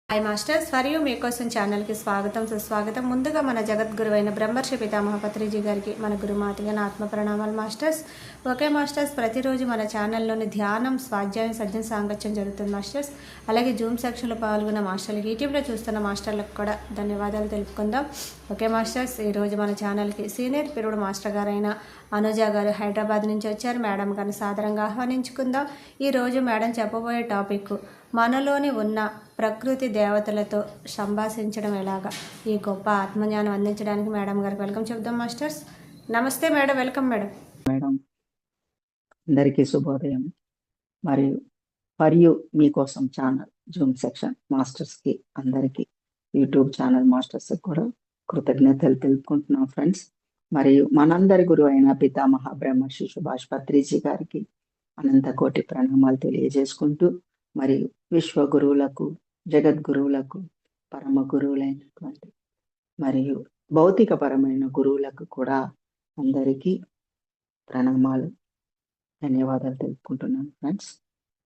Hi masters, మరియు మీకోసం ఛానల్కి స్వాగతం సుస్వాగతం. ముందుగా మన జగద్గురువైన బ్రహ్మర్షి పితామహ పత్రిజీ గారికి మన గురుమాతగా నా ఆత్మ ప్రణామాలు మాస్టర్స్. ఓకే మాస్టర్స్, ప్రతిరోజు మన ఛానల్లోని ధ్యానం, స్వాధ్యాయం, సజ్జన సాంగత్యం జరుగుతుంది మాస్టర్స్. అలాగే జూమ్ సెక్షన్లో పాల్గొన్న మాస్టర్లకి, యూట్యూబ్లో చూస్తున్న మాస్టర్లకు కూడా ధన్యవాదాలు తెలుపుకుందాం. ఓకే మాస్టర్స్, ఈరోజు మన ఛానల్కి సీనియర్ పిరుడు మాస్టర్ గారైన అనుజ గారు హైదరాబాద్ నుంచి వచ్చారు. మేడం గారిని సాదరంగా ఆహ్వానించుకుందాం. ఈరోజు మేడం చెప్పబోయే టాపిక్ మనలోని ఉన్న ప్రకృతి దేవతలతో సంభాషించడం ఎలాగా, ఈ గొప్ప ఆత్మజ్ఞానం అందించడానికి మేడం గారికి వెల్కమ్ చెప్దాం మాస్టర్స్. నమస్తే మేడం, వెల్కమ్ మేడం. మేడం అందరికీ శుభోదయం. మరియు మీకోసం ఛానల్ జూమ్ సెక్షన్ మాస్టర్స్కి, అందరికీ యూట్యూబ్ ఛానల్ మాస్టర్స్ కూడా కృతజ్ఞతలు తెలుపుకుంటున్నాం ఫ్రెండ్స్. మరియు మనందరి గురువు అయిన పితామహ బ్రహ్మర్షి సుభాష్ పత్రిజీ గారికి అనంత కోటి ప్రణామాలు తెలియజేసుకుంటూ, మరియు విశ్వ గురువులకు, జగద్గురువులకు, పరమ గురువులైనటువంటి మరియు భౌతికపరమైన గురువులకు కూడా అందరికీ ప్రణామాలు, ధన్యవాదాలు తెలుపుకుంటున్నాను ఫ్రెండ్స్.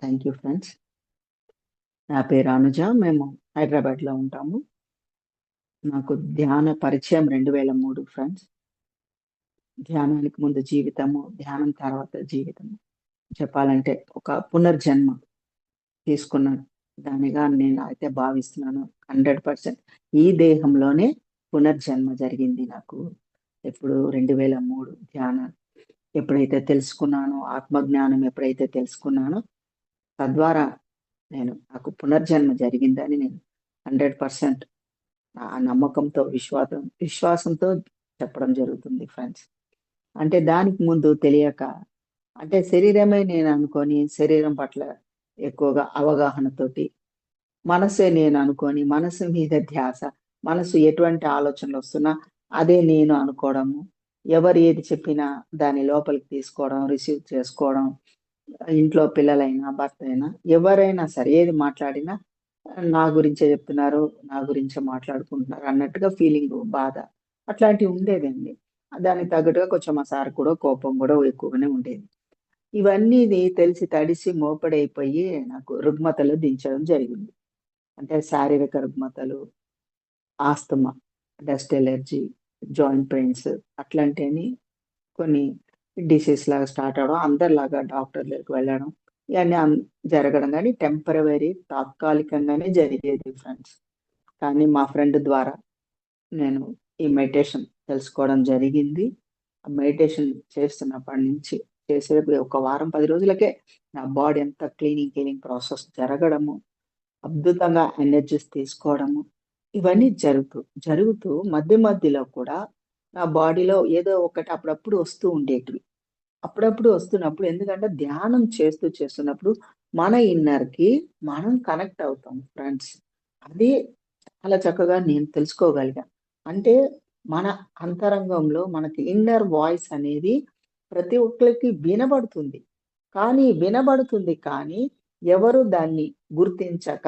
Thank you friends. నా పేరు అనుజ, మేము హైదరాబాద్లో ఉంటాము. నాకు ధ్యాన పరిచయం 2003 ఫ్రెండ్స్. ధ్యానానికి ముందు జీవితము, ధ్యానం తర్వాత జీవితము చెప్పాలంటే ఒక పునర్జన్మ తీసుకున్న దానిగా నేను అయితే భావిస్తున్నాను. 100% ఈ దేహంలోనే పునర్జన్మ జరిగింది నాకు. ఎప్పుడు 2003 ధ్యానం ఎప్పుడైతే తెలుసుకున్నానో, ఆత్మజ్ఞానం ఎప్పుడైతే తెలుసుకున్నానో, తద్వారా నాకు పునర్జన్మ జరిగిందని నేను 100% ఆ నమ్మకంతో, విశ్వాసంతో చెప్పడం జరుగుతుంది ఫ్రెండ్స్. అంటే దానికి ముందు తెలియక, అంటే శరీరమే నేను అనుకొని, శరీరం పట్ల ఎక్కువగా అవగాహనతోటి, మనసే నేను అనుకొని, మనసు మీద ధ్యాస, మనసు ఎటువంటి ఆలోచనలు వస్తున్నా అదే నేను అనుకోవడము, ఎవరు ఏది చెప్పినా దాని లోపలికి తీసుకోవడం, రిసీవ్ చేసుకోవడం, ఇంట్లో పిల్లలైనా, భర్త అయినా, ఎవరైనా సరే ఏది మాట్లాడినా నా గురించే చెప్తున్నారు, నా గురించే మాట్లాడుకుంటున్నారు అన్నట్టుగా ఫీలింగ్, బాధ అట్లాంటివి ఉండేదండి. దానికి తగ్గట్టుగా కొంచెం మా సార్ కూడా కోపం కూడా ఎక్కువగానే ఉండేది. ఇవన్నీ తెలిసి తడిసి మోపడైపోయి నాకు రుగ్మతలు దించడం జరిగింది. అంటే శారీరక రుగ్మతలు, asthma, dust allergy, joint pains అట్లాంటివన్నీ కొన్ని డిసీజ్ లాగా స్టార్ట్ అవడం, అందరిలాగా డాక్టర్ దగ్గరికి వెళ్ళడం, ఇవన్నీ జరగడం, కానీ టెంపరవరీ, తాత్కాలికంగానే జరిగేది ఫ్రెండ్స్. కానీ మా ఫ్రెండ్ ద్వారా నేను ఈ మెడిటేషన్ తెలుసుకోవడం జరిగింది. ఆ మెడిటేషన్ చేస్తున్నప్పటి నుంచి చేసే ఒక వారం 10 రోజులకే నా బాడీ అంతా క్లీనింగ్ ప్రాసెస్ జరగడము, అద్భుతంగా ఎనర్జీస్ తీసుకోవడము, ఇవన్నీ జరుగుతూ మధ్య మధ్యలో కూడా నా బాడీలో ఏదో ఒకటి అప్పుడప్పుడు వస్తూ ఉండేటివి. అప్పుడప్పుడు వస్తున్నప్పుడు, ఎందుకంటే ధ్యానం చేస్తున్నప్పుడు మన ఇన్నర్కి మనం కనెక్ట్ అవుతాం ఫ్రెండ్స్. అది చాలా చక్కగా నేను తెలుసుకోగలిగా. అంటే మన అంతరంగంలో మనకి ఇన్నర్ వాయిస్ అనేది ప్రతి ఒక్కరికి వినబడుతుంది కానీ ఎవరు దాన్ని గుర్తించక,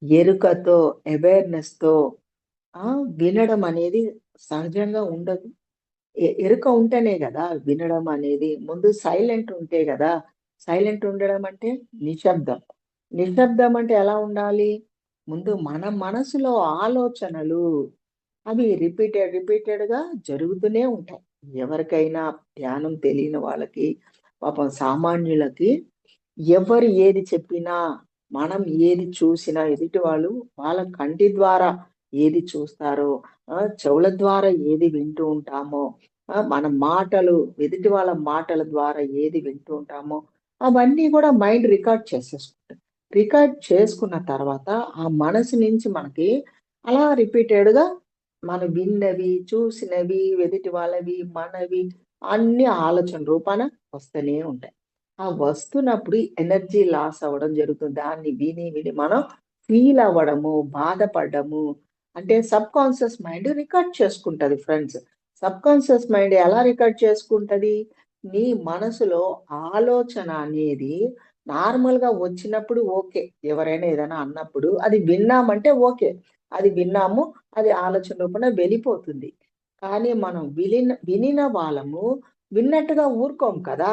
ఎరుకతో, అవేర్నెస్తో వినడం అనేది సహజంగా ఉండదు. ఎరుక ఉంటేనే కదా వినడం అనేది. ముందు సైలెంట్ ఉంటే కదా. సైలెంట్ ఉండడం అంటే నిశ్శబ్దం. నిశ్శబ్దం అంటే ఎలా ఉండాలి? ముందు మన మనసులో ఆలోచనలు అవి రిపీటెడ్గా జరుగుతూనే ఉంటాయి. ఎవరికైనా ధ్యానం తెలియని వాళ్ళకి, పాపం సామాన్యులకి, ఎవరు ఏది చెప్పినా, మనం ఏది చూసినా, ఎదుటి వాళ్ళు వాళ్ళ కంటి ద్వారా ఏది చూస్తారో, చెవుల ద్వారా ఏది వింటూ ఉంటామో, మన మాటలు, ఎదుటి వాళ్ళ మాటల ద్వారా ఏది వింటూ ఉంటామో, అవన్నీ కూడా మైండ్ రికార్డ్ చేసేసుకుంటుంది. రికార్డ్ చేసుకున్న తర్వాత ఆ మనసు నుంచి మనకి అలా రిపీటెడ్గా మనం విన్నవి, చూసినవి, ఎదుటి వాళ్ళవి, మనవి అన్ని ఆలోచన రూపాన వస్తూనే ఉంటాయి. ఆ వస్తున్నప్పుడు ఎనర్జీ లాస్ అవ్వడం జరుగుతుంది. దాన్ని విని మనం ఫీల్ అవ్వడము, బాధపడము, అంటే సబ్ కాన్షియస్ మైండ్ రికార్డ్ చేసుకుంటది ఫ్రెండ్స్. సబ్ కాన్షియస్ మైండ్ ఎలా రికార్డ్ చేసుకుంటది? నీ మనసులో ఆలోచన అనేది నార్మల్‌గా వచ్చినప్పుడు ఓకే. ఎవరైనా ఏదైనా అన్నప్పుడు అది విన్నామంటే ఓకే. అది విన్నాము, అది ఆలోచన రూపంలో వెళ్ళిపోతుంది. కానీ మనం వినిన వాళ్ళము విన్నట్టుగా ఊరుకోం కదా!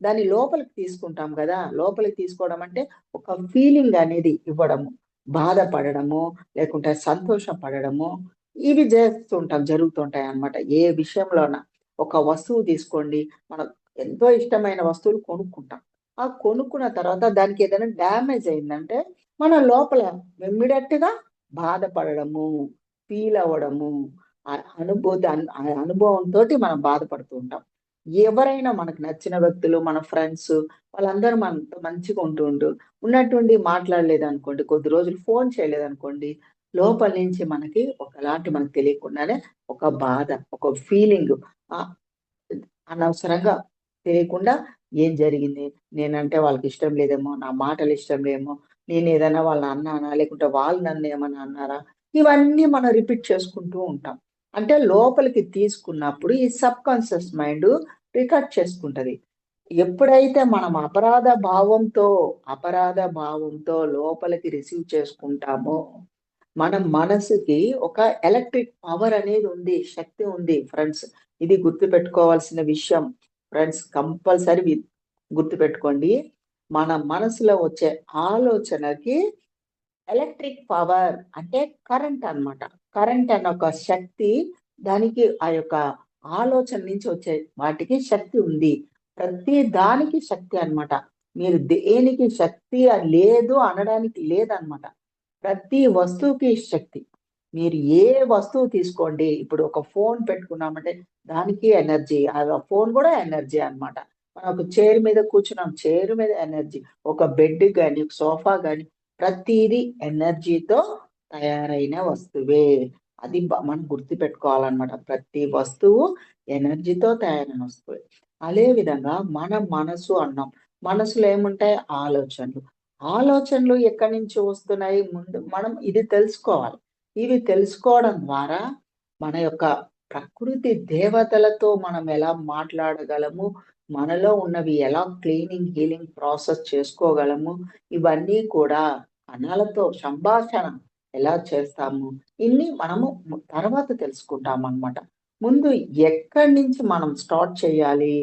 దాన్ని లోపలికి తీసుకుంటాం గదా! లోపలికి తీసుకోవడం అంటే ఒక ఫీలింగ్ అనేది ఇవ్వడము. బాధపడడము, లేకుంటే సంతోషపడడము, ఇవి జరుగుతుంటాయి అన్నమాట. ఏ విషయంలోన ఒక వస్తువు తీసుకోండి, మనం ఎంతో ఇష్టమైన వస్తువులు కొనుక్కుంటాం. ఆ కొనుక్కున్న తర్వాత దానికి ఏదైనా డ్యామేజ్ అయిందంటే మన లోపల ఇమ్మీడియట్ గా బాధపడడము, ఫీల్ అవ్వడము, ఆ అనుభవంతోటి మనం బాధపడుతూ ఉంటాం. ఎవరైనా మనకు నచ్చిన వ్యక్తులు, మన ఫ్రెండ్స్, వాళ్ళందరూ మనతో మంచిగా ఉన్నట్టుండి మాట్లాడలేదనుకోండి, కొద్ది రోజులు ఫోన్ చేయలేదనుకోండి, లోపల నుంచి మనకు తెలియకుండానే ఒక బాధ, ఒక ఫీలింగ్, ఆహ్, అనవసరంగా తెలియకుండా ఏం జరిగింది? నేనంటే వాళ్ళకిష్టం లేదేమో, నా మాటలు ఇష్టం లేమో, నేనేదైనా వాళ్ళని అన్నానా? లేకుంటే వాళ్ళు నన్నేమన్నా అన్నారా? ఇవన్నీ మనం రిపీట్ చేసుకుంటూ ఉంటాం. అంటే లోపలికి తీసుకున్నప్పుడు ఈ సబ్‌కాన్షియస్ మైండు రికార్డ్ చేసుకుంటది. ఎప్పుడైతే మనం అపరాధ భావంతో లోపలికి రిసీవ్ చేసుకుంటామో, మన మనసుకి ఒక ఎలక్ట్రిక్ పవర్ అనేది ఉంది. శక్తి ఉంది ఫ్రెండ్స్. ఇది గుర్తుపెట్టుకోవాల్సిన విషయం. ఫ్రెండ్స్ కంపల్సరీ గుర్తుపెట్టుకోండి. మన మనసులో వచ్చే ఆలోచనకి ఎలక్ట్రిక్ పవర్ అంటే కరెంట్ అన్నమాట. కరెంట్ అనే ఒక శక్తి, దానికి ఆ యొక్క ఆలోచన నుంచి వచ్చే వాటికి శక్తి ఉంది. ప్రతి దానికి శక్తి అన్నమాట. మీరు దేనికి శక్తి లేదు అనడానికి లేదన్నమాట. ప్రతి వస్తువుకి శక్తి. మీరు ఏ వస్తువు తీసుకోండి. ఇప్పుడు ఒక ఫోన్ పెట్టుకున్నామంటే దానికి ఎనర్జీ. ఆ ఫోన్ కూడా ఎనర్జీ అన్నమాట. మనం ఒక చైర్ మీద కూర్చున్నాం. చైర్ మీద ఎనర్జీ. ఒక బెడ్ గాని, సోఫా గాని ప్రతీదీ ఎనర్జీతో తయారైన వస్తువే. అది మనం గుర్తుపెట్టుకోవాలన్నమాట. ప్రతి వస్తువు ఎనర్జీతో తయారైన వస్తువే. అదే విధంగా మన మనసు అన్నాం. మనసులో ఏముంటాయి? ఆలోచనలు. ఆలోచనలు ఎక్కడి నుంచి వస్తున్నాయి? ముందు మనం ఇది తెలుసుకోవాలి. ఇవి తెలుసుకోవడం ద్వారా మన యొక్క ప్రకృతి దేవతలతో మనం ఎలా మాట్లాడగలము, మనలో ఉన్నవి ఎలా క్లీనింగ్, హీలింగ్ ప్రాసెస్ చేసుకోగలము, ఇవన్నీ కూడా కణాలతో సంభాషణ ఎలా చేస్తాము, ఇన్ని మనము తర్వాత తెలుసుకుంటామన్నమాట. ముందు ఎక్కడి నుంచి మనం స్టార్ట్ చేయాలి?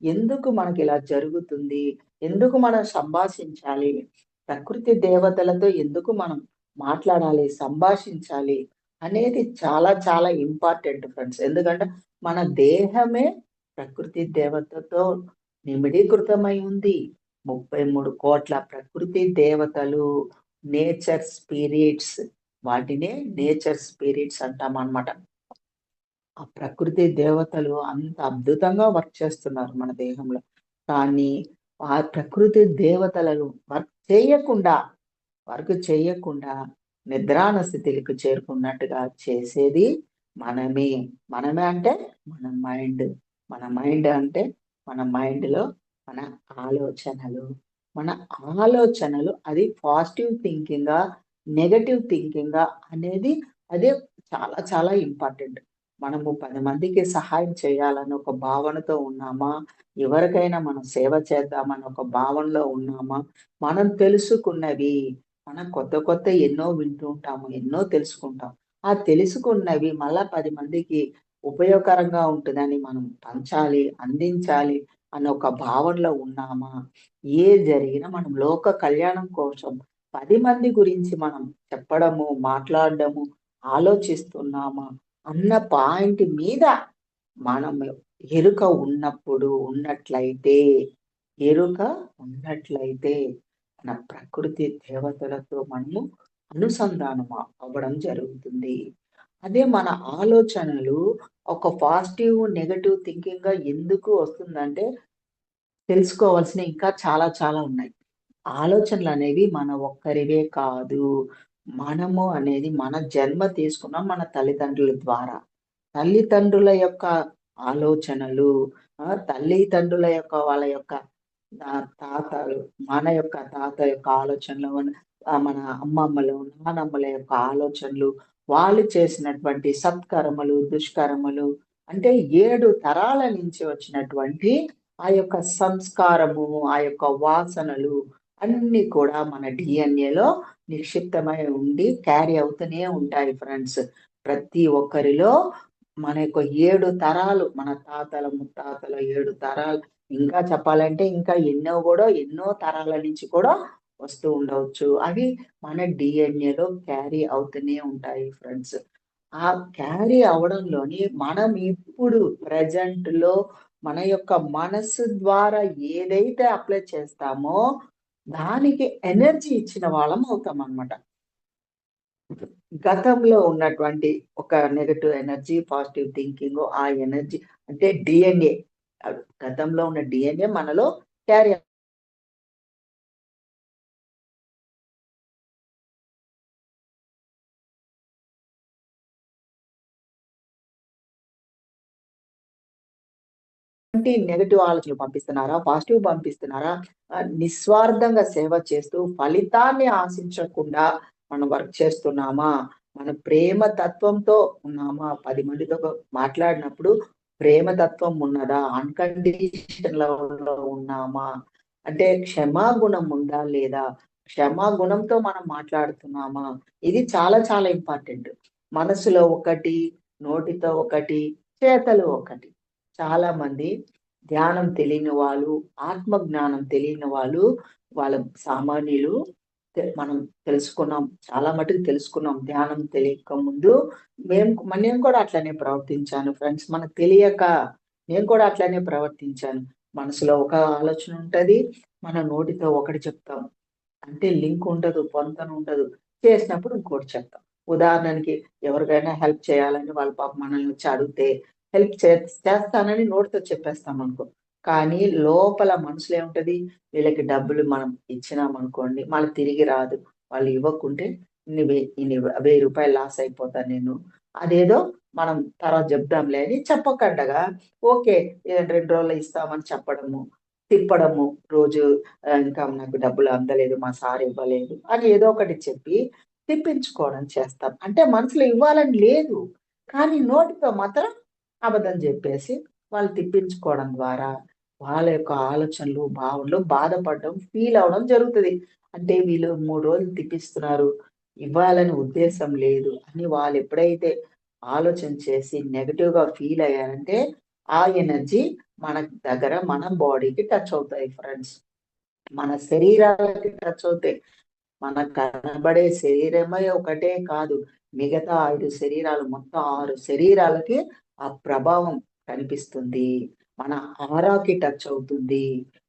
ఎందుకు మనకిలా జరుగుతుంది? ఎందుకు మనం సంభాషించాలి? ప్రకృతి దేవతలతో ఎందుకు మనం మాట్లాడాలి, సంభాషించాలి అనేది చాలా చాలా ఇంపార్టెంట్ ఫ్రెండ్స్. ఎందుకంటే మన దేహమే ప్రకృతి దేవతతో నిమిడీకృతమై ఉంది. 33,00,00,000 ప్రకృతి దేవతలు, నేచర్ స్పిరిట్స్, వాటినే నేచర్ స్పిరిట్స్ అంటామన్నమాట. ఆ ప్రకృతి దేవతలు అంత అద్భుతంగా వర్క్ చేస్తున్నారు మన దేహంలో. కానీ ఆ ప్రకృతి దేవతలను వర్క్ చేయకుండా నిద్రాణ స్థితికి చేరుకున్నట్టుగా చేసేది మనమే. మనమే అంటే మన మైండ్. మన మైండ్ అంటే మన మైండ్‌లో మన ఆలోచనలు. మన ఆలోచనలు అది పాజిటివ్ థింకింగా, నెగెటివ్ థింకింగా అనేది అదే చాలా చాలా ఇంపార్టెంట్. మనము 10 మందికి సహాయం చేయాలని ఒక భావనతో ఉన్నామా? ఎవరికైనా మనం సేవ చేద్దామని ఒక భావనలో ఉన్నామా? మనం తెలుసుకున్నవి, మనం కొత్త కొత్త ఎన్నో వింటూ ఉంటాము. ఎన్నో తెలుసుకుంటాం. ఆ తెలుసుకున్నవి మళ్ళా 10 మందికి ఉపయోగకరంగా ఉంటుందని మనం పంచాలి, అందించాలి అన్న ఒక భావనలో ఉన్నామా? జరిగినా మనం లోక కళ్యాణం కోసం 10 మంది గురించి మనం చెప్పడము, మాట్లాడడము, ఆలోచిస్తున్నామా అన్న పాయింట్ మీద మనం ఉన్నట్లయితే ఎరుక ఉన్నట్లయితే మన ప్రకృతి దేవతలతో మనము అనుసంధానం అవ్వడం జరుగుతుంది. అదే మన ఆలోచనలు ఒక పాజిటివ్, నెగెటివ్ థింకింగ్‌గా ఎందుకు వస్తుందంటే తెలుసుకోవాల్సినవి ఇంకా చాలా చాలా ఉన్నాయి. ఆలోచనలనేవి మన ఒక్కరివే కాదు. మనము అనేది మన జన్మ తీసుకున్నాం మన తల్లిదండ్రుల ద్వారా. తల్లిదండ్రుల యొక్క ఆలోచనలు, తల్లిదండ్రుల యొక్క వాళ్ళ యొక్క తాతలు, మన యొక్క తాత యొక్క ఆలోచనలు, మన అమ్మమ్మలు, నానమ్మల యొక్క ఆలోచనలు, వాళ్ళు చేసినటువంటి సత్కర్మలు, దుష్కర్మలు అంటే 7 తరాల నుంచి వచ్చినటువంటి ఆ యొక్క సంస్కారము, ఆ యొక్క వాసనలు అన్నీ కూడా మన డిఎన్ఏలో నిక్షిప్తమై ఉండి క్యారీ అవుతూనే ఉంటాయి ఫ్రెండ్స్. ప్రతి ఒక్కరిలో మన యొక్క 7 తరాలు, మన తాతల, ముత్తాతల 7 తరాలు, ఇంకా చెప్పాలంటే ఇంకా ఎన్నో తరాల నుంచి కూడా వస్తూ ఉండవచ్చు. అవి మన డిఎన్ఏలో క్యారీ అవుతూనే ఉంటాయి ఫ్రెండ్స్. ఆ క్యారీ అవ్వడంలోని మనం ఇప్పుడు ప్రెజెంట్ లో మన యొక్క మనస్సు ద్వారా ఏదైతే అప్లై చేస్తామో దానికి ఎనర్జీ ఇచ్చిన వాళ్ళం అవుతాం అన్నమాట. గతంలో ఉన్నటువంటి ఒక నెగటివ్ ఎనర్జీ, పాజిటివ్ థింకింగ్, ఆ ఎనర్జీ అంటే డిఎన్ఏ, గతంలో ఉన్న డిఎన్ఏ మనలో క్యారీ నెగటివ్ ఆలోచనలు పంపిస్తున్నారా? పాజిటివ్ పంపిస్తున్నారా? నిస్వార్థంగా సేవ చేస్తూ ఫలితాన్ని ఆశించకుండా మనం వర్క్ చేస్తున్నామా? మన ప్రేమ తత్వంతో ఉన్నామా? 10 మందితో మాట్లాడినప్పుడు ప్రేమ తత్వం ఉన్నదా? అన్‌కండిషనల్ లవ్‌లో ఉన్నామా? అంటే క్షమాగుణం ఉందా లేదా? క్షమాగుణంతో మనం మాట్లాడుతున్నామా? ఇది చాలా చాలా ఇంపార్టెంట్. మనసులో ఒకటి, నోటితో ఒకటి, చేతలు ఒకటి. చాలా మంది ధ్యానం తెలియని వాళ్ళు, ఆత్మ జ్ఞానం తెలియని వాళ్ళు, వాళ్ళ సామాన్యులు. మనం తెలుసుకున్నాం. చాలా మటుకు తెలుసుకున్నాం. ధ్యానం తెలియక ముందు నేను కూడా అట్లనే ప్రవర్తించాను ఫ్రెండ్స్. మనకు తెలియక నేను కూడా అట్లనే ప్రవర్తించాను. మనసులో ఒక ఆలోచన ఉంటది. మన నోటితో ఒకటి చెప్తాం. అంటే లింక్ ఉండదు, పొంతన ఉండదు. చేసినప్పుడు ఇంకోటి చెప్తాం. ఉదాహరణకి ఎవరికైనా హెల్ప్ చేయాలని వాళ్ళ పాపం మనల్ని వచ్చి అడిగితే హెల్ప్ చేస్తానని నోటితో చెప్పేస్తాం అనుకో. కానీ లోపల మనసులో ఏముంటది? వీళ్ళకి డబ్బులు మనం ఇచ్చినామనుకోండి, మళ్ళీ తిరిగి రాదు. వాళ్ళు ఇవ్వకుంటే ఇన్ని రూ. 1000 లాస్ అయిపోతాను నేను. అదేదో మనం తర్వాత చెప్దాంలే అని చెప్పకుండగా ఓకే. 2 రోజుల్లో ఇస్తామని చెప్పడము, తిప్పడము రోజు ఇంకా నాకు డబ్బులు అందలేదు, మా సార్ ఇవ్వలేదు అని ఏదో ఒకటి చెప్పి తిప్పించుకోవడం చేస్తాం. అంటే మనసులో ఇవ్వాలని లేదు. కానీ నోటితో మాత్రం అబద్ధం చెప్పేసి వాళ్ళు తిప్పించుకోవడం ద్వారా వాళ్ళ యొక్క ఆలోచనలు, భావనలు బాధపడడం, ఫీల్ అవ్వడం జరుగుతది. అంటే వీళ్ళు 3 రోజులు తిప్పిస్తున్నారు, ఇవ్వాలని ఉద్దేశం లేదు అని వాళ్ళు ఎప్పుడైతే ఆలోచన చేసి నెగెటివ్‌గా ఫీల్ అయ్యారంటే, ఆ ఎనర్జీ మన దగ్గర మన బాడీకి టచ్ అవుతాయి ఫ్రెండ్స్. మన శరీరాలకి టచ్ అవుతాయి. మనకు కనబడే శరీరమే ఒకటే కాదు. మిగతా 5 శరీరాలు మొత్తం 6 శరీరాలకి ఆ ప్రభావం కనిపిస్తుంది. మన ఆరాకి టచ్ అవుతుంది.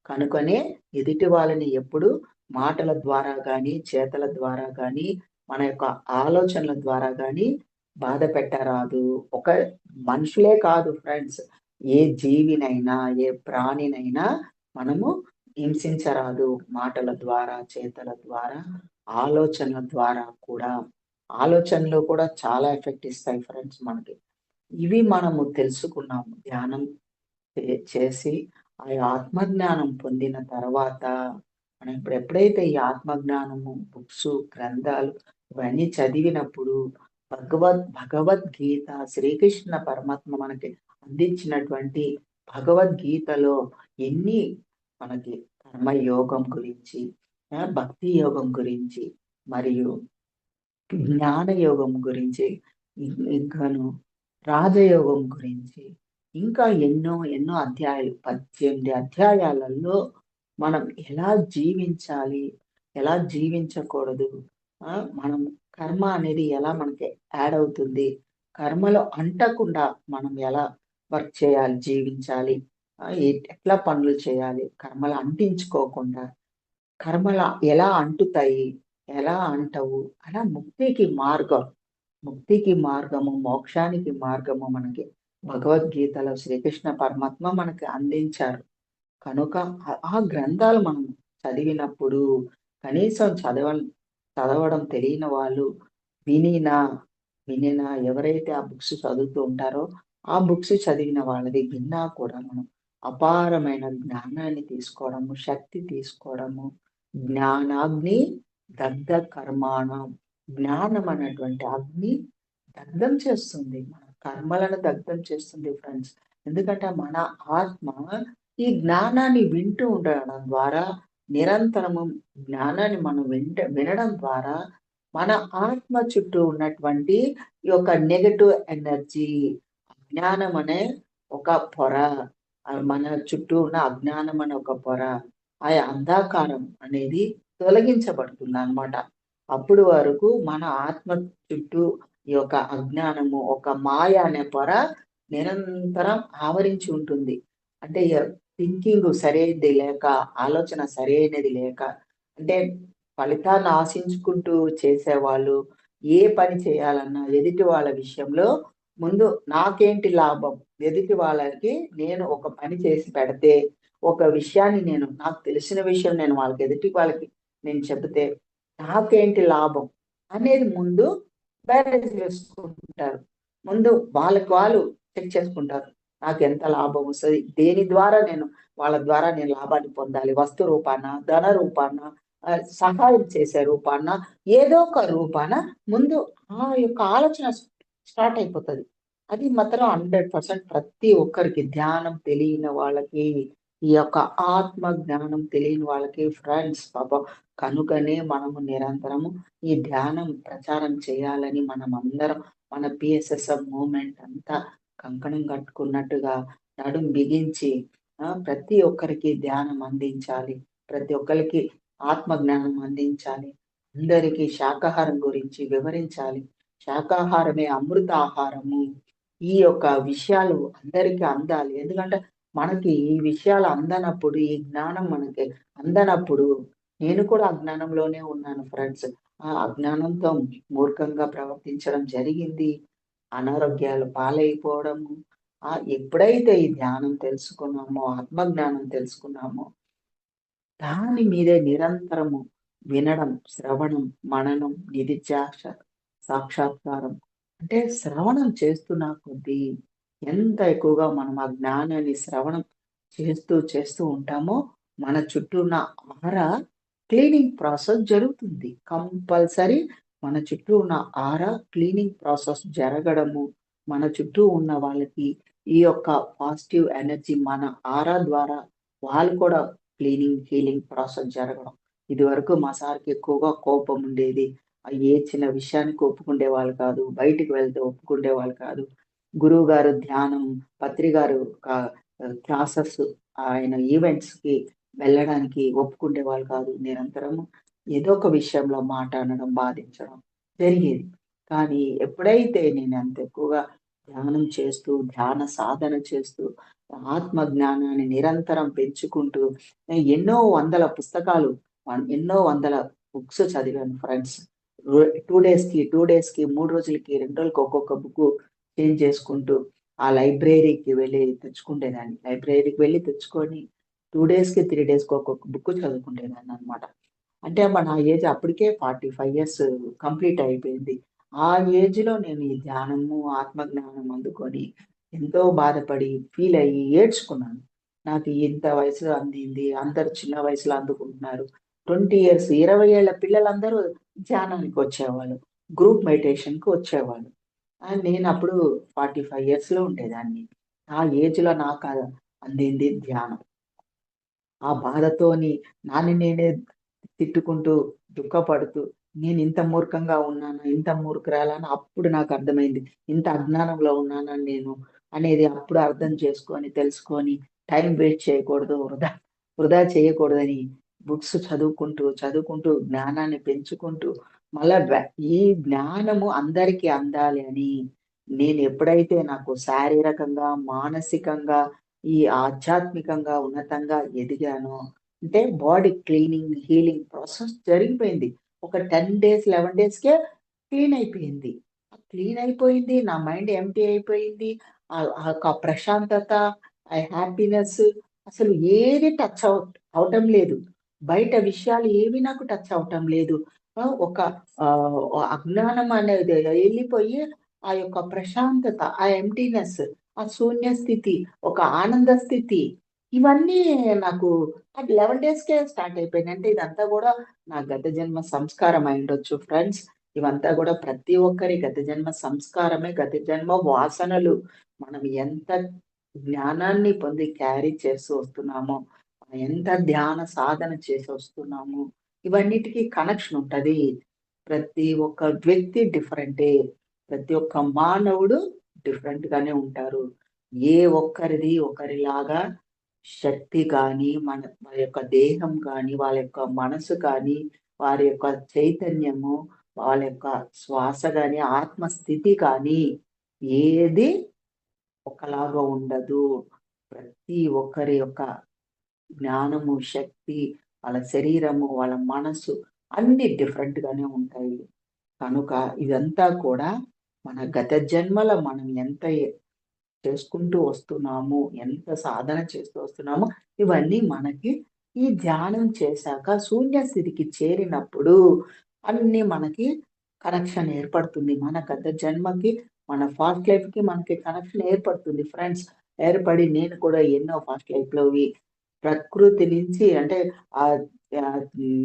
కనుకనే ఎదుటి వాళ్ళని ఎప్పుడు మాటల ద్వారా గాని, చేతల ద్వారా గాని, మన యొక్క ఆలోచనల ద్వారా గాని బాధ పెట్టరాదు. ఒక మనుషులే కాదు ఫ్రెండ్స్. ఏ జీవినైనా, ఏ ప్రాణినైనా మనము హింసించరాదు. మాటల ద్వారా, చేతల ద్వారా, ఆలోచనల ద్వారా కూడా. ఆలోచనలు కూడా చాలా ఎఫెక్ట్ ఇస్తాయి ఫ్రెండ్స్ మనకి. ఇవి మనము తెలుసుకున్నాము. ధ్యానం చేసి ఆ ఆత్మజ్ఞానం పొందిన తర్వాత మనం ఇప్పుడు ఎప్పుడైతే ఈ ఆత్మజ్ఞానము, బుక్స్, గ్రంథాలు ఇవన్నీ చదివినప్పుడు భగవద్గీత శ్రీకృష్ణ పరమాత్మ మనకి అందించినటువంటి భగవద్గీతలో ఎన్ని మనకి కర్మయోగం గురించి, భక్తి యోగం గురించి మరియు జ్ఞాన యోగం గురించి, ఇంకాను రాజయోగం గురించి, ఇంకా ఎన్నో ఎన్నో అధ్యాయాలు 18 అధ్యాయాలలో మనం ఎలా జీవించాలి, ఎలా జీవించకూడదు, మనం కర్మ అనేది ఎలా మనకి యాడ్ అవుతుంది, కర్మలో అంటకుండా మనం ఎలా వర్క్ చేయాలి, జీవించాలి, ఎట్లా పనులు చేయాలి, కర్మలు అంటించుకోకుండా, కర్మలు ఎలా అంటుతాయి, ఎలా అంటవు, అలా ముక్తికి మార్గము, మోక్షానికి మార్గము మనకి భగవద్గీతలో శ్రీకృష్ణ పరమాత్మ మనకి అందించారు. కనుక ఆ గ్రంథాలు మనం చదివినప్పుడు కనీసం చదవడం తెలియని వాళ్ళు వినినా వినినా ఎవరైతే ఆ బుక్స్ చదువుతూ ఉంటారో ఆ బుక్స్ చదివిన వాళ్ళది విన్నా కూడా మనం అపారమైన జ్ఞానాన్ని తీసుకోవడము, శక్తి తీసుకోవడము. జ్ఞానాగ్ని దగ్ధ కర్మాణం. జ్ఞానం అనేటువంటి అగ్ని దగ్ధం చేస్తుంది. మన కర్మలను దగ్ధం చేస్తుంది ఫ్రెండ్స్. ఎందుకంటే మన ఆత్మ ఈ జ్ఞానాన్ని వింటూ ఉండడం ద్వారా, నిరంతరము జ్ఞానాన్ని మనం వినడం ద్వారా మన ఆత్మ చుట్టూ ఉన్నటువంటి ఈ యొక్క నెగెటివ్ ఎనర్జీ, అజ్ఞానం అనే ఒక పొర, మన చుట్టూ ఉన్న అజ్ఞానం అనే ఒక పొర, ఆ అంధకారం అనేది తొలగించబడుతుంది అన్నమాట. అప్పుడు వరకు మన ఆత్మ చుట్టూ ఈ యొక్క అజ్ఞానము, ఒక మాయ అనే పొర నిరంతరం ఆవరించి ఉంటుంది. అంటే థింకింగ్ సరైనది లేక, ఆలోచన సరైనది లేక, అంటే ఫలితాన్ని ఆశించుకుంటూ చేసేవాళ్ళు ఏ పని చేయాలన్నా ఎదుటి వాళ్ళ విషయంలో ముందు నాకేంటి లాభం? ఎదుటి వాళ్ళకి నేను ఒక పని చేసి పెడితే, ఒక విషయాన్ని నాకు తెలిసిన విషయం నేను ఎదుటి వాళ్ళకి నేను చెబితే నాకేంటి లాభం? అనేది ముందు బేరేజ్ వేసుకుంటారు. ముందు వాళ్ళకి వాళ్ళు చెక్ చేసుకుంటారు. నాకెంత లాభం వస్తది? దేని ద్వారా వాళ్ళ ద్వారా నేను లాభాన్ని పొందాలి. వస్తు రూపాన, ధన రూపాన, సహాయం చేసే రూపాన, ఏదో ఒక రూపాన ముందు ఆ యొక్క ఆలోచన స్టార్ట్ అయిపోతది. అది మాత్రం 100% ప్రతి ఒక్కరికి ధ్యానం తెలియని వాళ్ళకి, ఈ యొక్క ఆత్మ జ్ఞానం తెలియని వాళ్ళకి ఫ్రెండ్స్ పాపం కనుకనే మనము నిరంతరము ఈ ధ్యానం ప్రచారం చేయాలని మనమందరం మన పిఎస్ఎస్ఎం మూవ్‌మెంట్ అంతా కంకణం కట్టుకున్నట్టుగా నడుం బిగించి ప్రతి ఒక్కరికి ధ్యానం అందించాలి. ప్రతి ఒక్కరికి ఆత్మ జ్ఞానం అందించాలి. అందరికీ శాకాహారం గురించి వివరించాలి. శాకాహారమే అమృతాహారము. ఈ యొక్క విషయాలు అందరికీ అందాలి. ఎందుకంటే మనకి ఈ విషయాలు అందనప్పుడు, ఈ జ్ఞానం మనకి అందనప్పుడు నేను కూడా అజ్ఞానంలోనే ఉన్నాను ఫ్రెండ్స్. ఆ అజ్ఞానంతో మూర్ఖంగా ప్రవర్తించడం జరిగింది. అనారోగ్యాలు పాలైపోవడము. ఎప్పుడైతే ఈ ధ్యానం తెలుసుకున్నామో, ఆత్మజ్ఞానం తెలుసుకున్నామో, దాని మీదే నిరంతరము వినడం, శ్రవణం, మననం, నిధిధ్యాస, సాక్షాత్కారం. అంటే శ్రవణం చేస్తున్న కొద్దీ ఎంత ఎక్కువగా మనం ఆ జ్ఞానాన్ని శ్రవణం చేస్తూ ఉంటామో, మన చుట్టూ ఉన్న ఆరా క్లీనింగ్ ప్రాసెస్ జరుగుతుంది. కంపల్సరీ మన చుట్టూ ఉన్న ఆరా క్లీనింగ్ ప్రాసెస్ జరగడము, మన చుట్టూ ఉన్న వాళ్ళకి ఈ యొక్క పాజిటివ్ ఎనర్జీ మన ఆరా ద్వారా వాళ్ళు కూడా క్లీనింగ్, హీలింగ్ ప్రాసెస్ జరగడం. ఇదివరకు మా సార్‌కి ఎక్కువగా కోపం ఉండేది. ఏ చిన్న విషయానికి ఒప్పుకుండేవాళ్ళు కాదు. బయటికి వెళ్తే ఒప్పుకుండేవాళ్ళు కాదు. గురువుగారు ధ్యానం, పత్రి గారు క్లాసెస్ ఆయన ఈవెంట్స్‌కి వెళ్ళడానికి ఒప్పుకుండేవాళ్ళు కాదు. నిరంతరము ఏదో ఒక విషయంలో మాట అనడం, బాధించడం జరిగేది. కానీ ఎప్పుడైతే నేను అంత ఎక్కువగా ధ్యానం చేస్తూ, ధ్యాన సాధన చేస్తూ, ఆత్మ జ్ఞానాన్ని నిరంతరం పెంచుకుంటూ ఎన్నో వందల పుస్తకాలు, ఎన్నో వందల బుక్స్ చదివాను ఫ్రెండ్స్. 2 డేస్‌కి, 3 రోజులకి, 2 రోజులకి ఒక్కొక్క బుక్కు చేంజ్ చేసుకుంటూ, ఆ లైబ్రరీకి వెళ్ళి తెచ్చుకుండేదాన్ని. లైబ్రరీకి వెళ్ళి తెచ్చుకొని 2 డేస్‌కి, 3 డేస్‌కి ఒక్కొక్క బుక్ చదువుకుండేదాన్ననమాట. అంటే నా ఏజ్ అప్పటికే 45 ఇయర్స్ కంప్లీట్ అయిపోయింది. ఆ ఏజ్‌లో నేను ఈ ధ్యానము, ఆత్మజ్ఞానం అందుకొని ఎంతో బాధపడి, ఫీల్ అయ్యి ఏడ్చుకున్నాను. నాకు ఇంత వయసులో అందింది. అందరూ చిన్న వయసులో అందుకుంటున్నారు. 20 ఇయర్స్ 20 ఏళ్ల పిల్లలందరూ ధ్యానానికి వచ్చేవాళ్ళు. గ్రూప్ మెడిటేషన్‌కి వచ్చేవాళ్ళు. నేనప్పుడు 45 ఇయర్స్‌లో ఉండేదాన్ని. ఆ ఏజ్‌లో నాకు అందింది ధ్యానం. ఆ బాధతోని నన్ను నేనే తిట్టుకుంటూ, దుఃఖపడుతూ, నేనింత మూర్ఖంగా ఉన్నానా? ఇంత మూర్ఖురాలని అప్పుడు నాకర్థమైంది. ఇంత అజ్ఞానంలో ఉన్నానని నేను అనేది అప్పుడు అర్థం చేసుకొని, తెలుసుకొని, టైం వేస్ట్ చేయకూడదు, వృధా చేయకూడదని బుక్స్ చదువుకుంటూ జ్ఞానాన్ని పెంచుకుంటూ, మళ్ళా ఈ జ్ఞానము అందరికీ అందాలి అని నేనెప్పుడైతే నాకు శారీరకంగా, మానసికంగా, ఈ ఆధ్యాత్మికంగా ఉన్నతంగా ఎదిగానో, అంటే బాడీ క్లీనింగ్, హీలింగ్ ప్రాసెస్ జరిగిపోయింది. ఒక 10 డేస్, 11 డేస్‌కే క్లీన్ అయిపోయింది. క్లీన్ అయిపోయింది. నా మైండ్ ఎంప్టీ అయిపోయింది. ఆ యొక్క ప్రశాంతత, ఆ హ్యాపీనెస్ అసలు ఏది టచ్ అవ్వటం లేదు. బయట విషయాలు ఏవి నాకు టచ్ అవ్వటం లేదు. ఒక అజ్ఞానం అనేది ఎళ్ళిపోయి, ఆ యొక్క ప్రశాంతత, ఆ ఎంప్టీనెస్, ఆ శూన్య స్థితి, ఒక ఆనంద స్థితి ఇవన్నీ నాకు 11 డేస్‌కే స్టార్ట్ అయిపోయినాయి. అంటే ఇదంతా గూడా నా గత జన్మ సంస్కారం అయుండొచ్చు ఫ్రెండ్స్. ఇవంతా గూడా ప్రతి ఒక్కరి గత జన్మ సంస్కారమే, గత జన్మ వాసనలు. మనం ఎంత జ్ఞానాన్ని పొంది క్యారీ చేస్తూ వస్తున్నామో, ఎంత ధ్యాన సాధన చేసి వస్తున్నామో, ఇవన్నిటికి కనెక్షన్ ఉంటది. ప్రతి ఒక్క వ్యక్తి డిఫరెంటే. ప్రతి ఒక్క మానవుడు డిఫరెంట్ గానే ఉంటారు. ఏ ఒక్కరిది ఒకరిలాగా శక్తి కానీ, వారి యొక్క దేహం కానీ, వాళ్ళ యొక్క మనసు కానీ, వారి యొక్క చైతన్యము, వాళ్ళ యొక్క శ్వాస కానీ, ఆత్మస్థితి కానీ ఏది ఒకలాగా ఉండదు. ప్రతి ఒక్కరి యొక్క జ్ఞానము, శక్తి, వాళ్ళ శరీరము, వాళ్ళ మనసు అన్ని డిఫరెంట్ గానే ఉంటాయి. కనుక ఇదంతా కూడా మన గత జన్మల మనం ఎంత చేసుకుంటూ వస్తున్నాము, ఎంత సాధన చేస్తూ వస్తున్నామో ఇవన్నీ మనకి ఈ ధ్యానం చేశాక శూన్య స్థితికి చేరినప్పుడు అన్ని మనకి కనెక్షన్ ఏర్పడుతుంది. మన గత జన్మకి, మన ఫాస్ట్ లైఫ్ కి మనకి కనెక్షన్ ఏర్పడుతుంది ఫ్రెండ్స్. ఏర్పడి నేను కూడా ఎన్నో ఫాస్ట్ లైఫ్ లోవి ప్రకృతి నుంచి అంటే ఆ ఆ,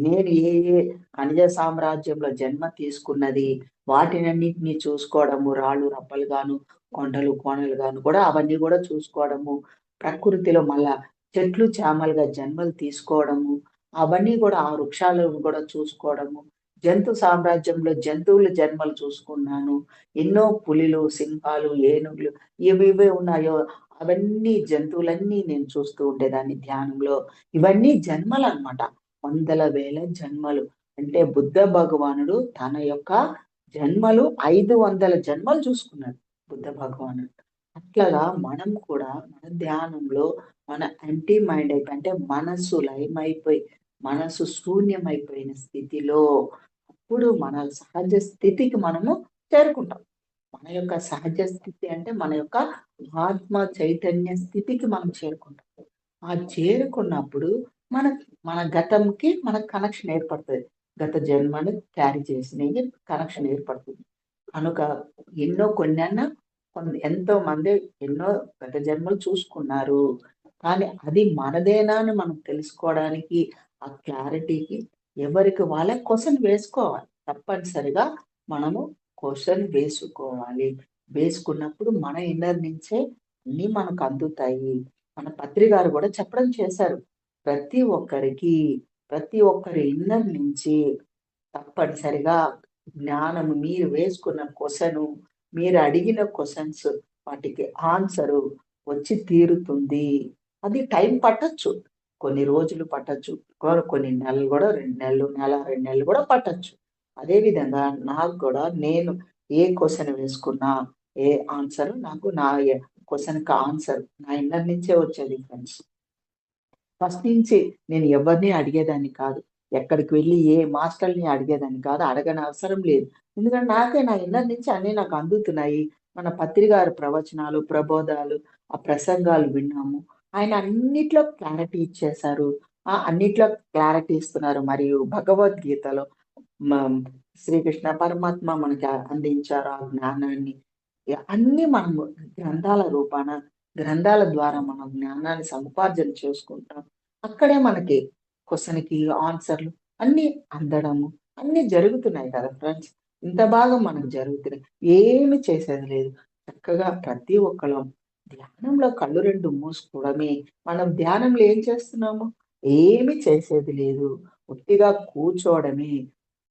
నేను ఏ ఏ ఖనిజ సామ్రాజ్యంలో జన్మ తీసుకున్నది వాటినన్నిటిని చూసుకోవడము, రాళ్ళు రప్పలు గాను, కొండలు కోణలు గాను కూడా అవన్నీ కూడా చూసుకోవడము, ప్రకృతిలో మళ్ళా చెట్లు చేమలుగా జన్మలు తీసుకోవడము, అవన్నీ కూడా ఆ వృక్షాలను కూడా చూసుకోవడము, జంతు సామ్రాజ్యంలో జంతువుల జన్మలు చూసుకున్నాను. ఎన్నో పులిలు, సింహాలు, ఏనుగులు ఏవేవే ఉన్నాయో అవన్నీ జంతువులన్నీ నేను చూస్తూ ఉండేదాన్ని ధ్యానంలో. ఇవన్నీ జన్మలు అన్నమాట. వందల వేల జన్మలు. అంటే బుద్ధ భగవానుడు తన యొక్క జన్మలు 500 జన్మలు చూసుకున్నాడు బుద్ధ భగవానుడు. అట్లాగా మనం కూడా మన ధ్యానంలో మన ఎంప్టీ మైండ్ అయిపోయి అంటే మనస్సు లయమైపోయి, మనసు శూన్యమైపోయిన స్థితిలో అప్పుడు మన సహజ స్థితికి మనము చేరుకుంటాం. మన యొక్క సహజ స్థితి అంటే మన యొక్క ఆత్మ చైతన్య స్థితికి మనం చేరుకుంటాం. ఆ చేరుకున్నప్పుడు మన మన గతంకి మనకు కనెక్షన్ ఏర్పడుతుంది. గత జన్మని క్యారీ చేసినవి కనెక్షన్ ఏర్పడుతుంది. కనుక ఎన్నో కొన్నన్నా ఎంతో మంది ఎన్నో గత జన్మలు చూసుకున్నారు. కానీ అది మనదేనా అని మనం తెలుసుకోవడానికి ఆ క్లారిటీకి ఎవరికి వాళ్ళే క్వశ్చన్ వేసుకోవాలి. తప్పనిసరిగా మనము క్వశ్చన్ వేసుకోవాలి. వేసుకున్నప్పుడు మన ఇన్నర్ నుంచే అన్ని మనకు అందుతాయి. మన పత్రి గారు కూడా చెప్పడం చేశారు. ప్రతి ఒక్కరికి, ప్రతి ఒక్కరి ఇన్నర్ నుంచి తప్పనిసరిగా జ్ఞానము మీరు వేసుకున్న క్వశ్చను, మీరు అడిగిన క్వశ్చన్స్ వాటికి ఆన్సరు వచ్చి తీరుతుంది. అది టైం పట్టొచ్చు. కొన్ని రోజులు పట్టొచ్చు. కొన్ని నెలలు కూడా 2 నెలలు, నెల, 2 నెలలు కూడా పట్టొచ్చు. అదే విధంగా నాకు కూడా నేను ఏ క్వశ్చన్ వేసుకున్నా, ఏ ఆన్సర్ నాకు నా క్వశ్చన్‌కి ఆన్సర్ నా ఇన్నర్ నుంచే వచ్చేది ఫ్రెండ్స్. ఫస్ట్ నుంచి నేను ఎవరిని అడిగేదాన్ని కాదు. ఎక్కడికి వెళ్లి ఏ మాస్టర్‌ని అడిగేదాన్ని కాదు. అడగని అవసరం లేదు. ఎందుకంటే నాకే నా ఇన్నర్ నుంచి అన్నీ నాకు అందుతున్నాయి. మన పత్రి గారి ప్రవచనాలు, ప్రబోధాలు, ఆ ప్రసంగాలు విన్నాము. ఆయన అన్నిట్లో క్లారిటీ ఇచ్చేశారు. అన్నిట్లో క్లారిటీ ఇస్తున్నారు. మరియు భగవద్గీతలో మ శ్రీకృష్ణ పరమాత్మ మనకి అందించారు ఆ జ్ఞానాన్ని. అన్నీ మనము గ్రంథాల రూపాన, గ్రంథాల ద్వారా మనం జ్ఞానాన్ని సముపార్జన చేసుకుంటాం. అక్కడే మనకి క్వెషన్‌కి ఆన్సర్‌లు అన్నీ అందడము, అన్నీ జరుగుతున్నాయి కదా ఫ్రెండ్స్. ఇంత బాగా మనకు జరుగుతున్నాయి. ఏమి చేసేది లేదు. చక్కగా ప్రతి ఒక్కళ్ళం ధ్యానంలో కళ్ళు 2 మూసుకోవడమే. మనం ధ్యానంలో ఏం చేస్తున్నాము? ఏమి చేసేది లేదు. ఉట్టిగా కూర్చోవడమే.